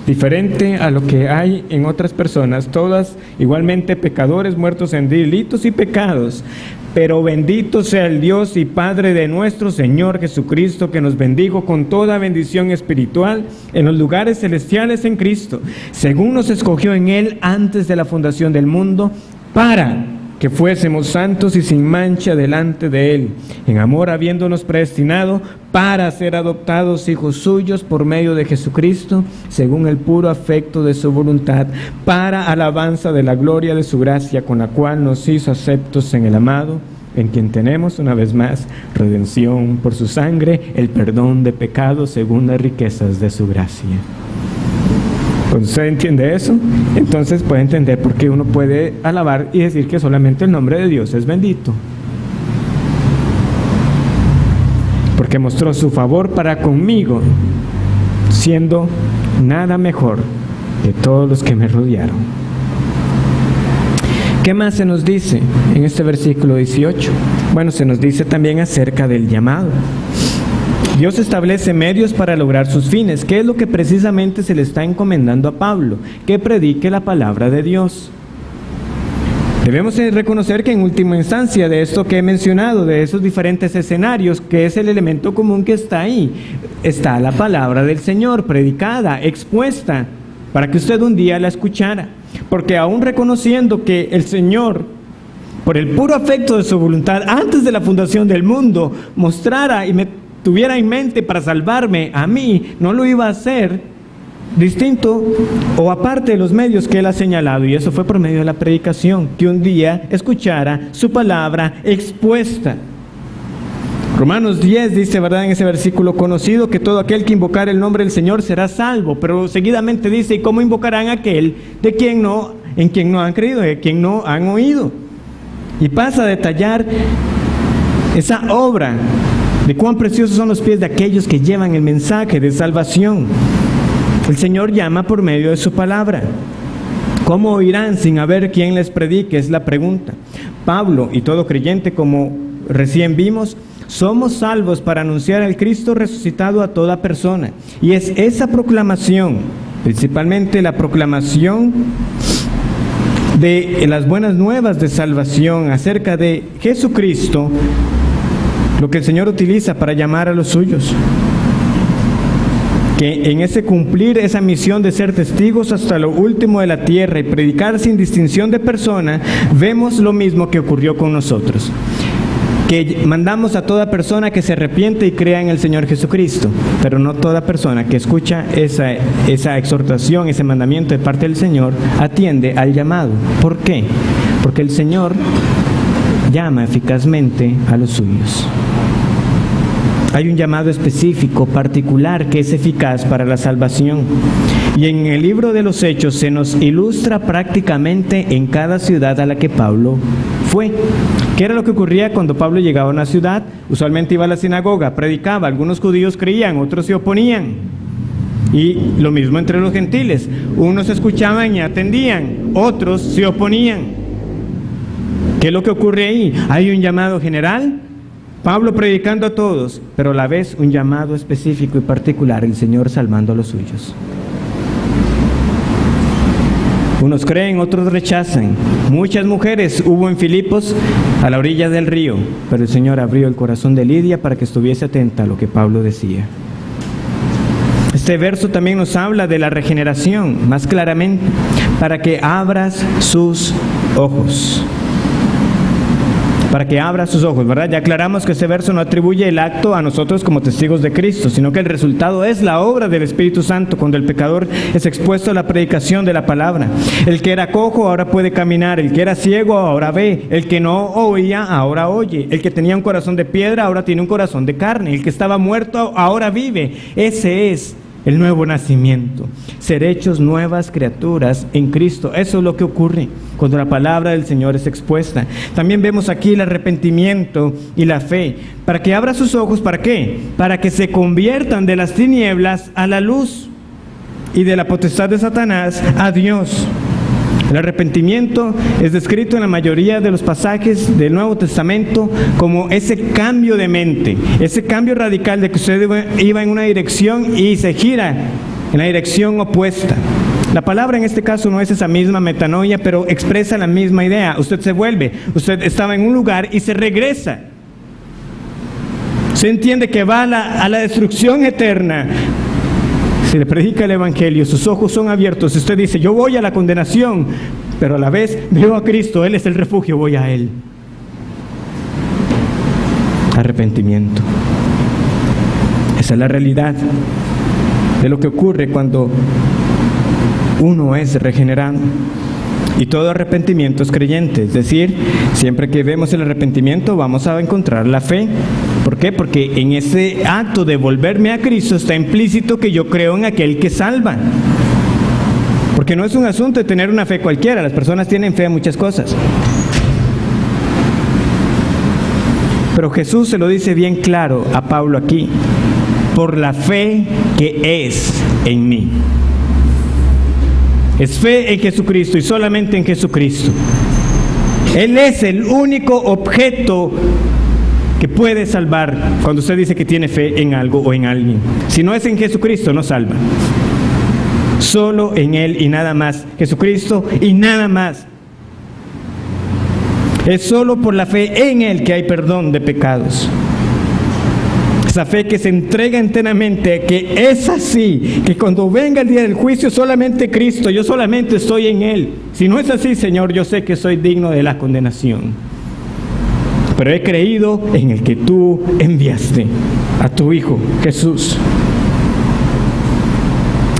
diferente a lo que hay en otras personas, todas igualmente pecadores, muertos en delitos y pecados. Pero bendito sea el Dios y Padre de nuestro Señor Jesucristo, que nos bendijo con toda bendición espiritual en los lugares celestiales en Cristo, según nos escogió en Él antes de la fundación del mundo, para que fuésemos santos y sin mancha delante de Él, en amor habiéndonos predestinado para ser adoptados hijos suyos por medio de Jesucristo, según el puro afecto de su voluntad, para alabanza de la gloria de su gracia, con la cual nos hizo aceptos en el amado, en quien tenemos una vez más redención por su sangre, el perdón de pecados según las riquezas de su gracia. Cuando usted entiende eso, entonces puede entender por qué uno puede alabar y decir que solamente el nombre de Dios es bendito. Porque mostró su favor para conmigo, siendo nada mejor que todos los que me rodearon. ¿Qué más se nos dice en este versículo 18? Bueno, se nos dice también acerca del llamado. Dios establece medios para lograr sus fines. ¿Qué es lo que precisamente se le está encomendando a Pablo? Que predique la palabra de Dios. Debemos reconocer que en última instancia de esto que he mencionado, de esos diferentes escenarios, que es el elemento común que está ahí, está la palabra del Señor predicada, expuesta, para que usted un día la escuchara. Porque aún reconociendo que el Señor, por el puro afecto de su voluntad, antes de la fundación del mundo, mostrara y me tuviera en mente para salvarme a mí, no lo iba a hacer distinto o aparte de los medios que Él ha señalado, y eso fue por medio de la predicación, que un día escuchara su palabra expuesta. Romanos 10 dice, ¿verdad?, en ese versículo conocido, que todo aquel que invocar el nombre del Señor será salvo, pero seguidamente dice, ¿y cómo invocarán a aquel en quien no han creído, de quien no han oído? Y pasa a detallar esa obra de cuán preciosos son los pies de aquellos que llevan el mensaje de salvación. El Señor llama por medio de su palabra. ¿Cómo oirán sin haber quien les predique? Es la pregunta. Pablo y todo creyente, como recién vimos, somos salvos para anunciar al Cristo resucitado a toda persona. Y es esa proclamación, principalmente la proclamación de las buenas nuevas de salvación acerca de Jesucristo, lo que el Señor utiliza para llamar a los suyos. Que en ese cumplir esa misión de ser testigos hasta lo último de la tierra y predicar sin distinción de persona, vemos lo mismo que ocurrió con nosotros. Que mandamos a toda persona que se arrepiente y crea en el Señor Jesucristo, pero no toda persona que escucha esa exhortación, ese mandamiento de parte del Señor, atiende al llamado. ¿Por qué? Porque el Señor llama eficazmente a los suyos. Hay un llamado específico, particular, que es eficaz para la salvación. Y en el libro de los Hechos se nos ilustra prácticamente en cada ciudad a la que Pablo fue. ¿Qué era lo que ocurría cuando Pablo llegaba a una ciudad? Usualmente iba a la sinagoga, predicaba, algunos judíos creían, otros se oponían. Y lo mismo entre los gentiles, unos escuchaban y atendían, otros se oponían. ¿Qué es lo que ocurre ahí? Hay un llamado general, Pablo predicando a todos, pero a la vez un llamado específico y particular, el Señor salvando a los suyos. Unos creen, otros rechazan. Muchas mujeres hubo en Filipos a la orilla del río, pero el Señor abrió el corazón de Lidia para que estuviese atenta a lo que Pablo decía. Este verso también nos habla de la regeneración, más claramente, para que abras sus ojos. para que abra sus ojos, ¿verdad? Ya aclaramos que ese verso no atribuye el acto a nosotros como testigos de Cristo, sino que el resultado es la obra del Espíritu Santo cuando el pecador es expuesto a la predicación de la palabra. El que era cojo ahora puede caminar, el que era ciego ahora ve, el que no oía ahora oye, el que tenía un corazón de piedra ahora tiene un corazón de carne, el que estaba muerto ahora vive. Ese es el nuevo nacimiento, ser hechos nuevas criaturas en Cristo. Eso es lo que ocurre cuando la palabra del Señor es expuesta. También vemos aquí el arrepentimiento y la fe. Para que abra sus ojos, ¿para qué? Para que se conviertan de las tinieblas a la luz y de la potestad de Satanás a Dios. El arrepentimiento es descrito en la mayoría de los pasajes del Nuevo Testamento como ese cambio de mente, ese cambio radical de que usted iba en una dirección y se gira en la dirección opuesta. La palabra en este caso no es esa misma metanoia, pero expresa la misma idea. Usted se vuelve, usted estaba en un lugar y se regresa. Se entiende que va a la destrucción eterna. Se le predica el Evangelio, sus ojos son abiertos. Usted dice, yo voy a la condenación, pero a la vez veo a Cristo, Él es el refugio, voy a Él. Arrepentimiento. Esa es la realidad de lo que ocurre cuando uno es regenerado. Y todo arrepentimiento es creyente, es decir, siempre que vemos el arrepentimiento vamos a encontrar la fe. ¿Por qué? Porque en ese acto de volverme a Cristo está implícito que yo creo en aquel que salva. Porque no es un asunto de tener una fe cualquiera, las personas tienen fe en muchas cosas. Pero Jesús se lo dice bien claro a Pablo aquí, por la fe que es en mí. Es fe en Jesucristo y solamente en Jesucristo. Él es el único objeto que puede salvar cuando usted dice que tiene fe en algo o en alguien. Si no es en Jesucristo, no salva. Solo en Él y nada más. Jesucristo y nada más. Es solo por la fe en Él que hay perdón de pecados. Esa fe que se entrega enteramente, que es así, que cuando venga el día del juicio solamente Cristo, yo solamente estoy en Él. Si no es así, Señor, yo sé que soy digno de la condenación. Pero he creído en el que tú enviaste, a tu Hijo, Jesús.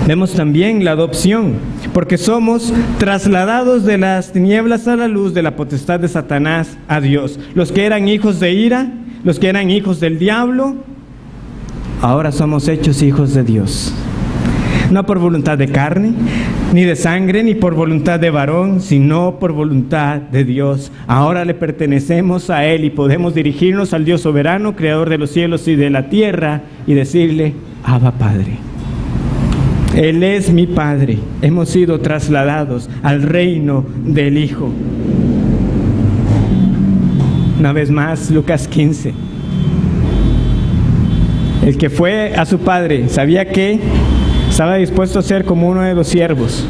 Vemos también la adopción, porque somos trasladados de las tinieblas a la luz, de la potestad de Satanás a Dios. Los que eran hijos de ira, los que eran hijos del diablo, ahora somos hechos hijos de Dios. No por voluntad de carne, ni de sangre, ni por voluntad de varón, sino por voluntad de Dios. Ahora le pertenecemos a Él y podemos dirigirnos al Dios soberano, creador de los cielos y de la tierra, y decirle, Abba Padre. Él es mi Padre. Hemos sido trasladados al reino del Hijo. Una vez más, Lucas 15. El que fue a su padre sabía que estaba dispuesto a ser como uno de los siervos.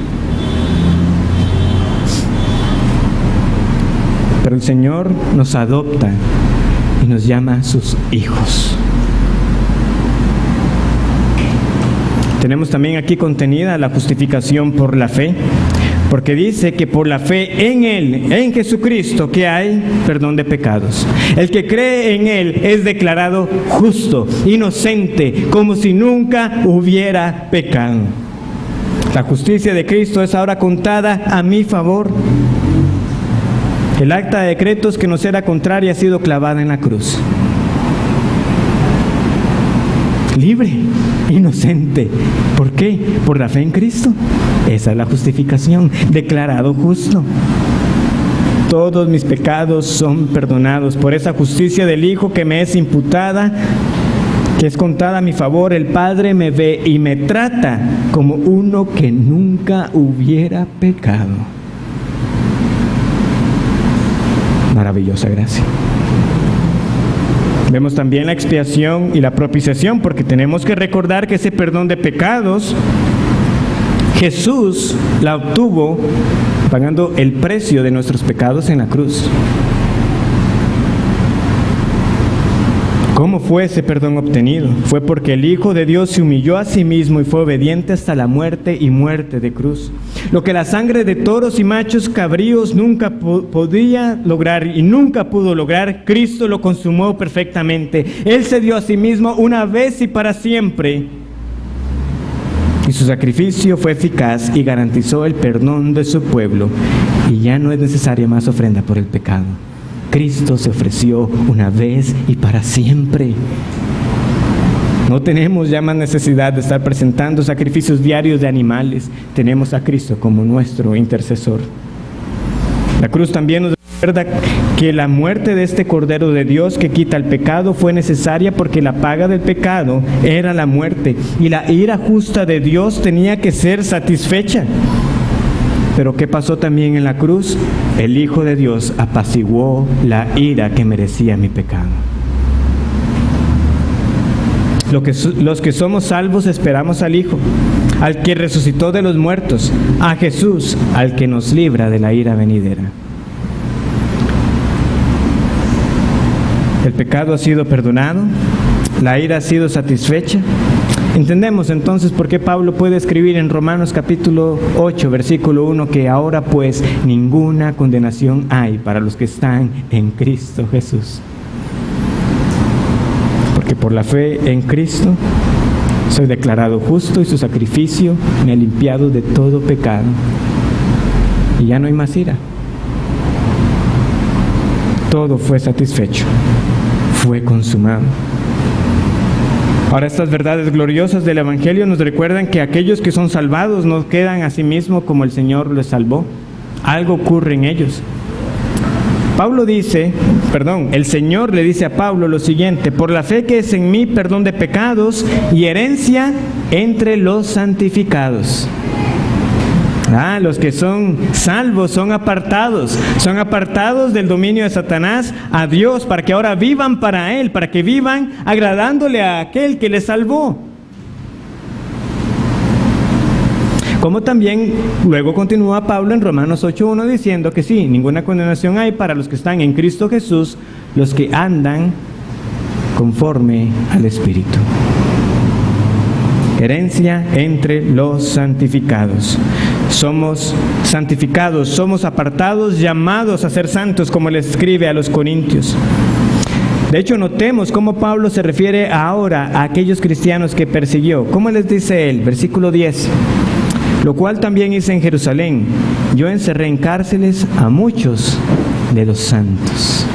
Pero el Señor nos adopta y nos llama sus hijos. Tenemos también aquí contenida la justificación por la fe, porque dice que por la fe en Él, en Jesucristo, que hay perdón de pecados. El que cree en Él es declarado justo, inocente, como si nunca hubiera pecado. La justicia de Cristo es ahora contada a mi favor. El acta de decretos que nos era contraria ha sido clavada en la cruz. Libre, inocente. ¿Por qué? Por la fe en Cristo. Esa es la justificación. Declarado justo. Todos mis pecados son perdonados por esa justicia del Hijo que me es imputada, que es contada a mi favor. El Padre me ve y me trata como uno que nunca hubiera pecado. Maravillosa gracia. Vemos también la expiación y la propiciación, porque tenemos que recordar que ese perdón de pecados, Jesús la obtuvo pagando el precio de nuestros pecados en la cruz. ¿Cómo fue ese perdón obtenido? Fue porque el Hijo de Dios se humilló a sí mismo y fue obediente hasta la muerte y muerte de cruz. Lo que la sangre de toros y machos cabríos nunca podía lograr y nunca pudo lograr, Cristo lo consumó perfectamente. Él se dio a sí mismo una vez y para siempre. Y su sacrificio fue eficaz y garantizó el perdón de su pueblo. Y ya no es necesaria más ofrenda por el pecado. Cristo se ofreció una vez y para siempre. No tenemos ya más necesidad de estar presentando sacrificios diarios de animales. Tenemos a Cristo como nuestro intercesor. La cruz también nos recuerda que la muerte de este Cordero de Dios que quita el pecado fue necesaria porque la paga del pecado era la muerte y la ira justa de Dios tenía que ser satisfecha. Pero ¿qué pasó también en la cruz? El Hijo de Dios apaciguó la ira que merecía mi pecado. Los que somos salvos esperamos al Hijo, al que resucitó de los muertos, a Jesús, al que nos libra de la ira venidera. El pecado ha sido perdonado, la ira ha sido satisfecha. Entendemos entonces por qué Pablo puede escribir en Romanos capítulo 8, versículo 1, que ahora pues ninguna condenación hay para los que están en Cristo Jesús. Porque por la fe en Cristo soy declarado justo y su sacrificio me ha limpiado de todo pecado. Y ya no hay más ira. Todo fue satisfecho, fue consumado. Ahora, estas verdades gloriosas del Evangelio nos recuerdan que aquellos que son salvados no quedan a sí mismos como el Señor les salvó. Algo ocurre en ellos. El Señor le dice a Pablo lo siguiente: por la fe que es en mí, perdón de pecados y herencia entre los santificados. Los que son salvos son apartados del dominio de Satanás a Dios, para que ahora vivan para Él, para que vivan agradándole a aquel que les salvó. Como también luego continúa Pablo en Romanos 8:1 diciendo que sí, ninguna condenación hay para los que están en Cristo Jesús, los que andan conforme al Espíritu. Herencia entre los santificados. Somos santificados, somos apartados, llamados a ser santos, como le escribe a los Corintios. De hecho, notemos cómo Pablo se refiere ahora a aquellos cristianos que persiguió. ¿Cómo les dice él? Versículo 10. Lo cual también hice en Jerusalén. Yo encerré en cárceles a muchos de los santos.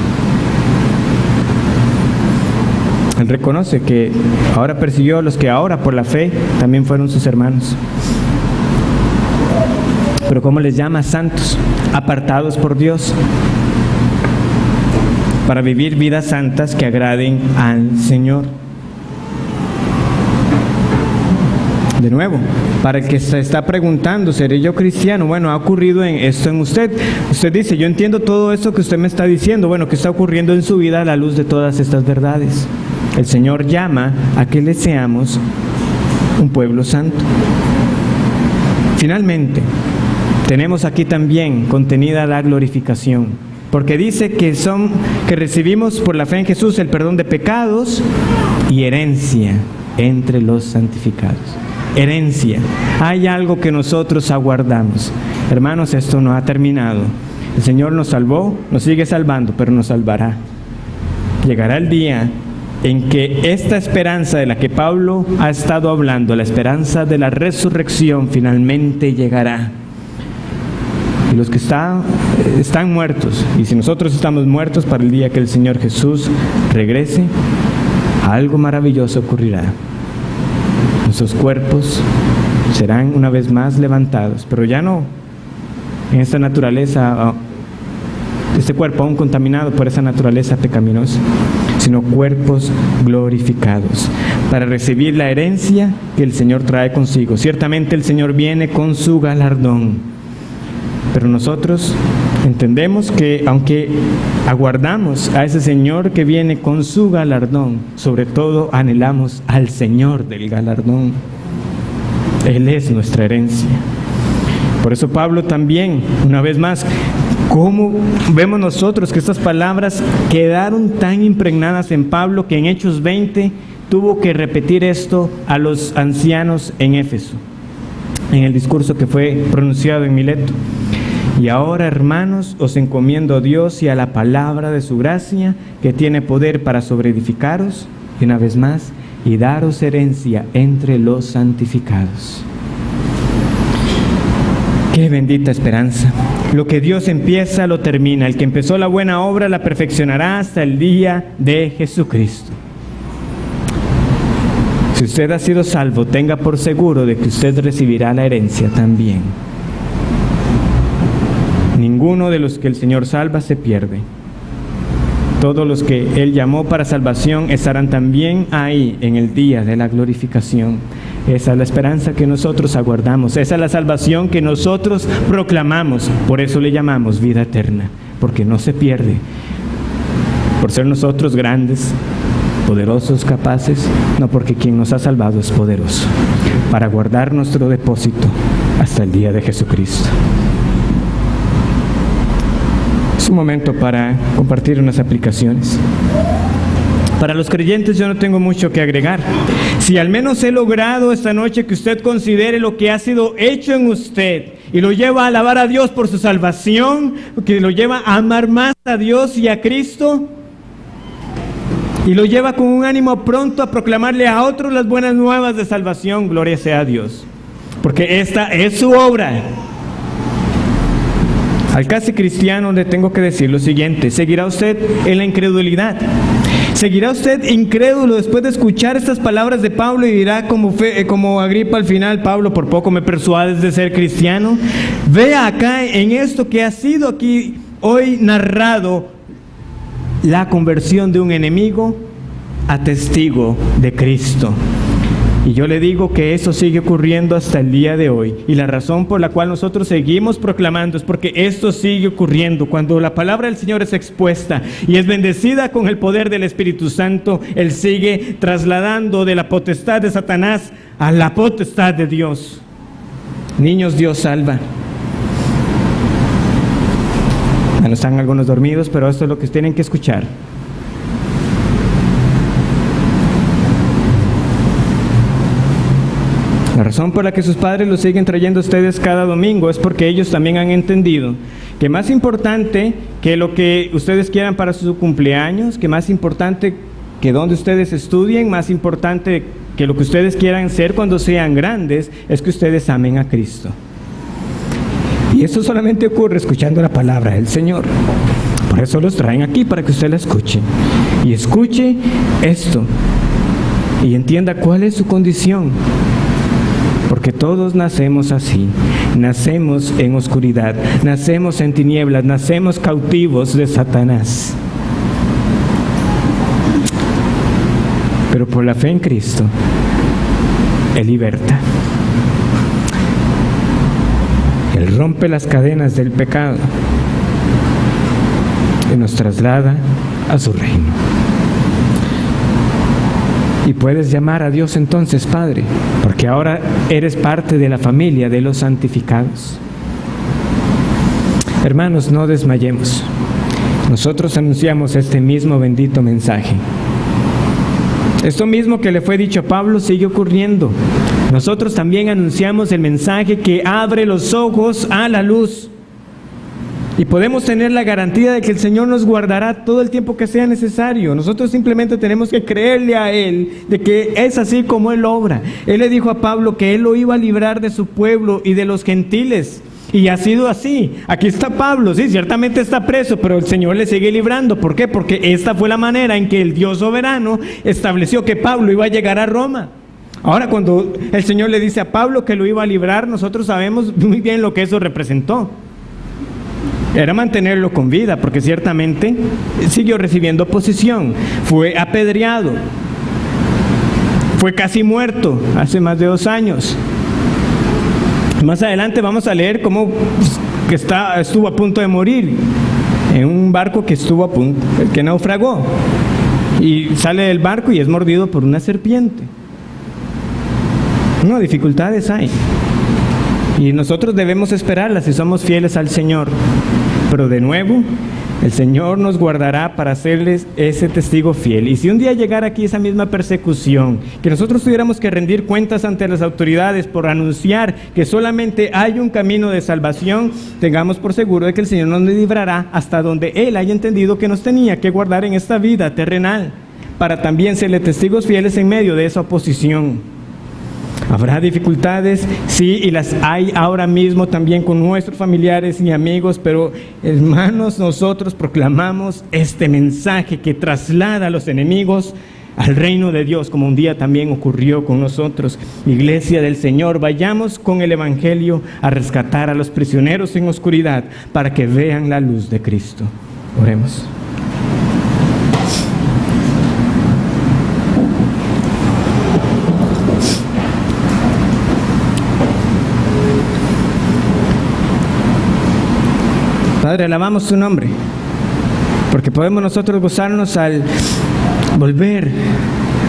Él reconoce que ahora persiguió a los que ahora por la fe también fueron sus hermanos. Pero ¿cómo les llama? Santos, apartados por Dios, para vivir vidas santas que agraden al Señor. De nuevo, para el que se está preguntando, ¿seré yo cristiano? Bueno, ha ocurrido esto en usted. Usted dice, yo entiendo todo esto que usted me está diciendo. Bueno, ¿qué está ocurriendo en su vida a la luz de todas estas verdades? El Señor llama a que le seamos un pueblo santo. Finalmente, tenemos aquí también contenida la glorificación, porque dice que recibimos por la fe en Jesús el perdón de pecados y herencia entre los santificados. Herencia. Hay algo que nosotros aguardamos. Hermanos, esto no ha terminado. El Señor nos salvó, nos sigue salvando, pero nos salvará. Llegará el día en que esta esperanza de la que Pablo ha estado hablando, la esperanza de la resurrección, finalmente llegará. Y los que están muertos, y si nosotros estamos muertos para el día que el Señor Jesús regrese, algo maravilloso ocurrirá. Nuestros cuerpos serán una vez más levantados, pero ya no en esta naturaleza, este cuerpo aún contaminado por esa naturaleza pecaminosa, sino cuerpos glorificados, para recibir la herencia que el Señor trae consigo. Ciertamente el Señor viene con su galardón, pero nosotros entendemos que aunque aguardamos a ese Señor que viene con su galardón, sobre todo anhelamos al Señor del galardón. Él es nuestra herencia. Por eso Pablo también, una vez más, ¿Cómo vemos nosotros que estas palabras quedaron tan impregnadas en Pablo que en Hechos 20 tuvo que repetir esto a los ancianos en Éfeso, en el discurso que fue pronunciado en Mileto? Y ahora, hermanos, os encomiendo a Dios y a la palabra de su gracia, que tiene poder para sobreedificaros, y una vez más, y daros herencia entre los santificados. ¡Qué bendita esperanza! Lo que Dios empieza, lo termina. El que empezó la buena obra la perfeccionará hasta el día de Jesucristo. Si usted ha sido salvo, tenga por seguro de que usted recibirá la herencia también. Ninguno de los que el Señor salva se pierde. Todos los que Él llamó para salvación estarán también ahí en el día de la glorificación. Esa es la esperanza que nosotros aguardamos. Esa es la salvación que nosotros proclamamos. Por eso le llamamos vida eterna, porque no se pierde. Por ser nosotros grandes, poderosos, capaces, no, porque quien nos ha salvado es poderoso, para guardar nuestro depósito hasta el día de Jesucristo. Es un momento para compartir unas aplicaciones. Para los creyentes yo no tengo mucho que agregar. Si al menos he logrado esta noche que usted considere lo que ha sido hecho en usted y lo lleva a alabar a Dios por su salvación, que lo lleva a amar más a Dios y a Cristo, y lo lleva con un ánimo pronto a proclamarle a otros las buenas nuevas de salvación, gloria sea a Dios, porque esta es su obra. Al casi cristiano le tengo que decir lo siguiente: ¿seguirá usted en la incredulidad? ¿Seguirá usted incrédulo después de escuchar estas palabras de Pablo y dirá como Agripa al final: Pablo, por poco me persuades de ser cristiano? Vea acá en esto que ha sido aquí hoy narrado, la conversión de un enemigo a testigo de Cristo. Y yo le digo que eso sigue ocurriendo hasta el día de hoy. Y la razón por la cual nosotros seguimos proclamando es porque esto sigue ocurriendo. Cuando la palabra del Señor es expuesta y es bendecida con el poder del Espíritu Santo, Él sigue trasladando de la potestad de Satanás a la potestad de Dios. Niños, Dios salva. Bueno, están algunos dormidos, pero esto es lo que tienen que escuchar. La razón por la que sus padres los siguen trayendo a ustedes cada domingo es porque ellos también han entendido que más importante que lo que ustedes quieran para su cumpleaños, que más importante que donde ustedes estudien, más importante que lo que ustedes quieran ser cuando sean grandes, es que ustedes amen a Cristo. Y eso solamente ocurre escuchando la palabra del Señor. Por eso los traen aquí, para que usted la escuche. Y escuche esto y entienda cuál es su condición. Porque todos nacemos así, nacemos en oscuridad, nacemos en tinieblas, nacemos cautivos de Satanás. Pero por la fe en Cristo, Él liberta. Él rompe las cadenas del pecado y nos traslada a su reino. Y puedes llamar a Dios entonces Padre, porque ahora eres parte de la familia de los santificados. Hermanos, no desmayemos. Nosotros anunciamos este mismo bendito mensaje. Esto mismo que le fue dicho a Pablo sigue ocurriendo. Nosotros también anunciamos el mensaje que abre los ojos a la luz. Y podemos tener la garantía de que el Señor nos guardará todo el tiempo que sea necesario. Nosotros simplemente tenemos que creerle a Él de que es así como Él obra. Él le dijo a Pablo que Él lo iba a librar de su pueblo y de los gentiles. Y ha sido así. Aquí está Pablo, sí, ciertamente está preso, pero el Señor le sigue librando. ¿Por qué? Porque esta fue la manera en que el Dios soberano estableció que Pablo iba a llegar a Roma. Ahora, cuando el Señor le dice a Pablo que lo iba a librar, nosotros sabemos muy bien lo que eso representó. Era mantenerlo con vida, porque ciertamente siguió recibiendo oposición, fue apedreado, fue casi muerto hace más de 2 años. Más adelante vamos a leer cómo estuvo a punto de morir en un barco que estuvo a punto, que naufragó, y sale del barco y es mordido por una serpiente. No, dificultades hay. Y nosotros debemos esperarlas si somos fieles al Señor. Pero de nuevo, el Señor nos guardará para hacerles ese testigo fiel. Y si un día llegara aquí esa misma persecución, que nosotros tuviéramos que rendir cuentas ante las autoridades por anunciar que solamente hay un camino de salvación, tengamos por seguro de que el Señor nos librará hasta donde Él haya entendido que nos tenía que guardar en esta vida terrenal, para también serle testigos fieles en medio de esa oposición. Habrá dificultades, sí, y las hay ahora mismo también con nuestros familiares y amigos, pero hermanos, nosotros proclamamos este mensaje que traslada a los enemigos al reino de Dios, como un día también ocurrió con nosotros. Iglesia del Señor, vayamos con el Evangelio a rescatar a los prisioneros en oscuridad para que vean la luz de Cristo. Oremos. Padre, alabamos tu nombre, porque podemos nosotros gozarnos al volver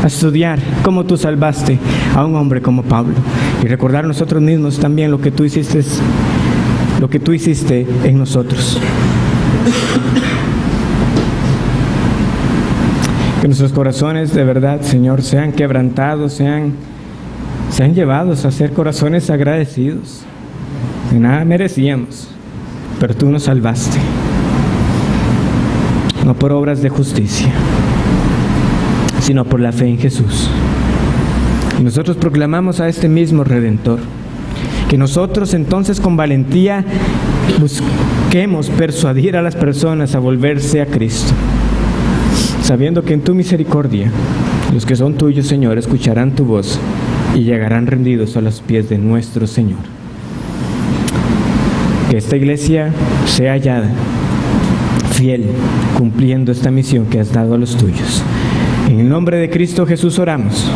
a estudiar cómo tú salvaste a un hombre como Pablo y recordar nosotros mismos también lo que tú hiciste en nosotros. Que nuestros corazones de verdad, Señor, sean quebrantados, sean llevados a ser corazones agradecidos. Que nada merecíamos, pero tú nos salvaste, no por obras de justicia, sino por la fe en Jesús. Y nosotros proclamamos a este mismo Redentor. Que nosotros entonces con valentía busquemos persuadir a las personas a volverse a Cristo, sabiendo que en tu misericordia los que son tuyos, Señor, escucharán tu voz y llegarán rendidos a los pies de nuestro Señor. Que esta iglesia sea hallada fiel, cumpliendo esta misión que has dado a los tuyos. En el nombre de Cristo Jesús oramos.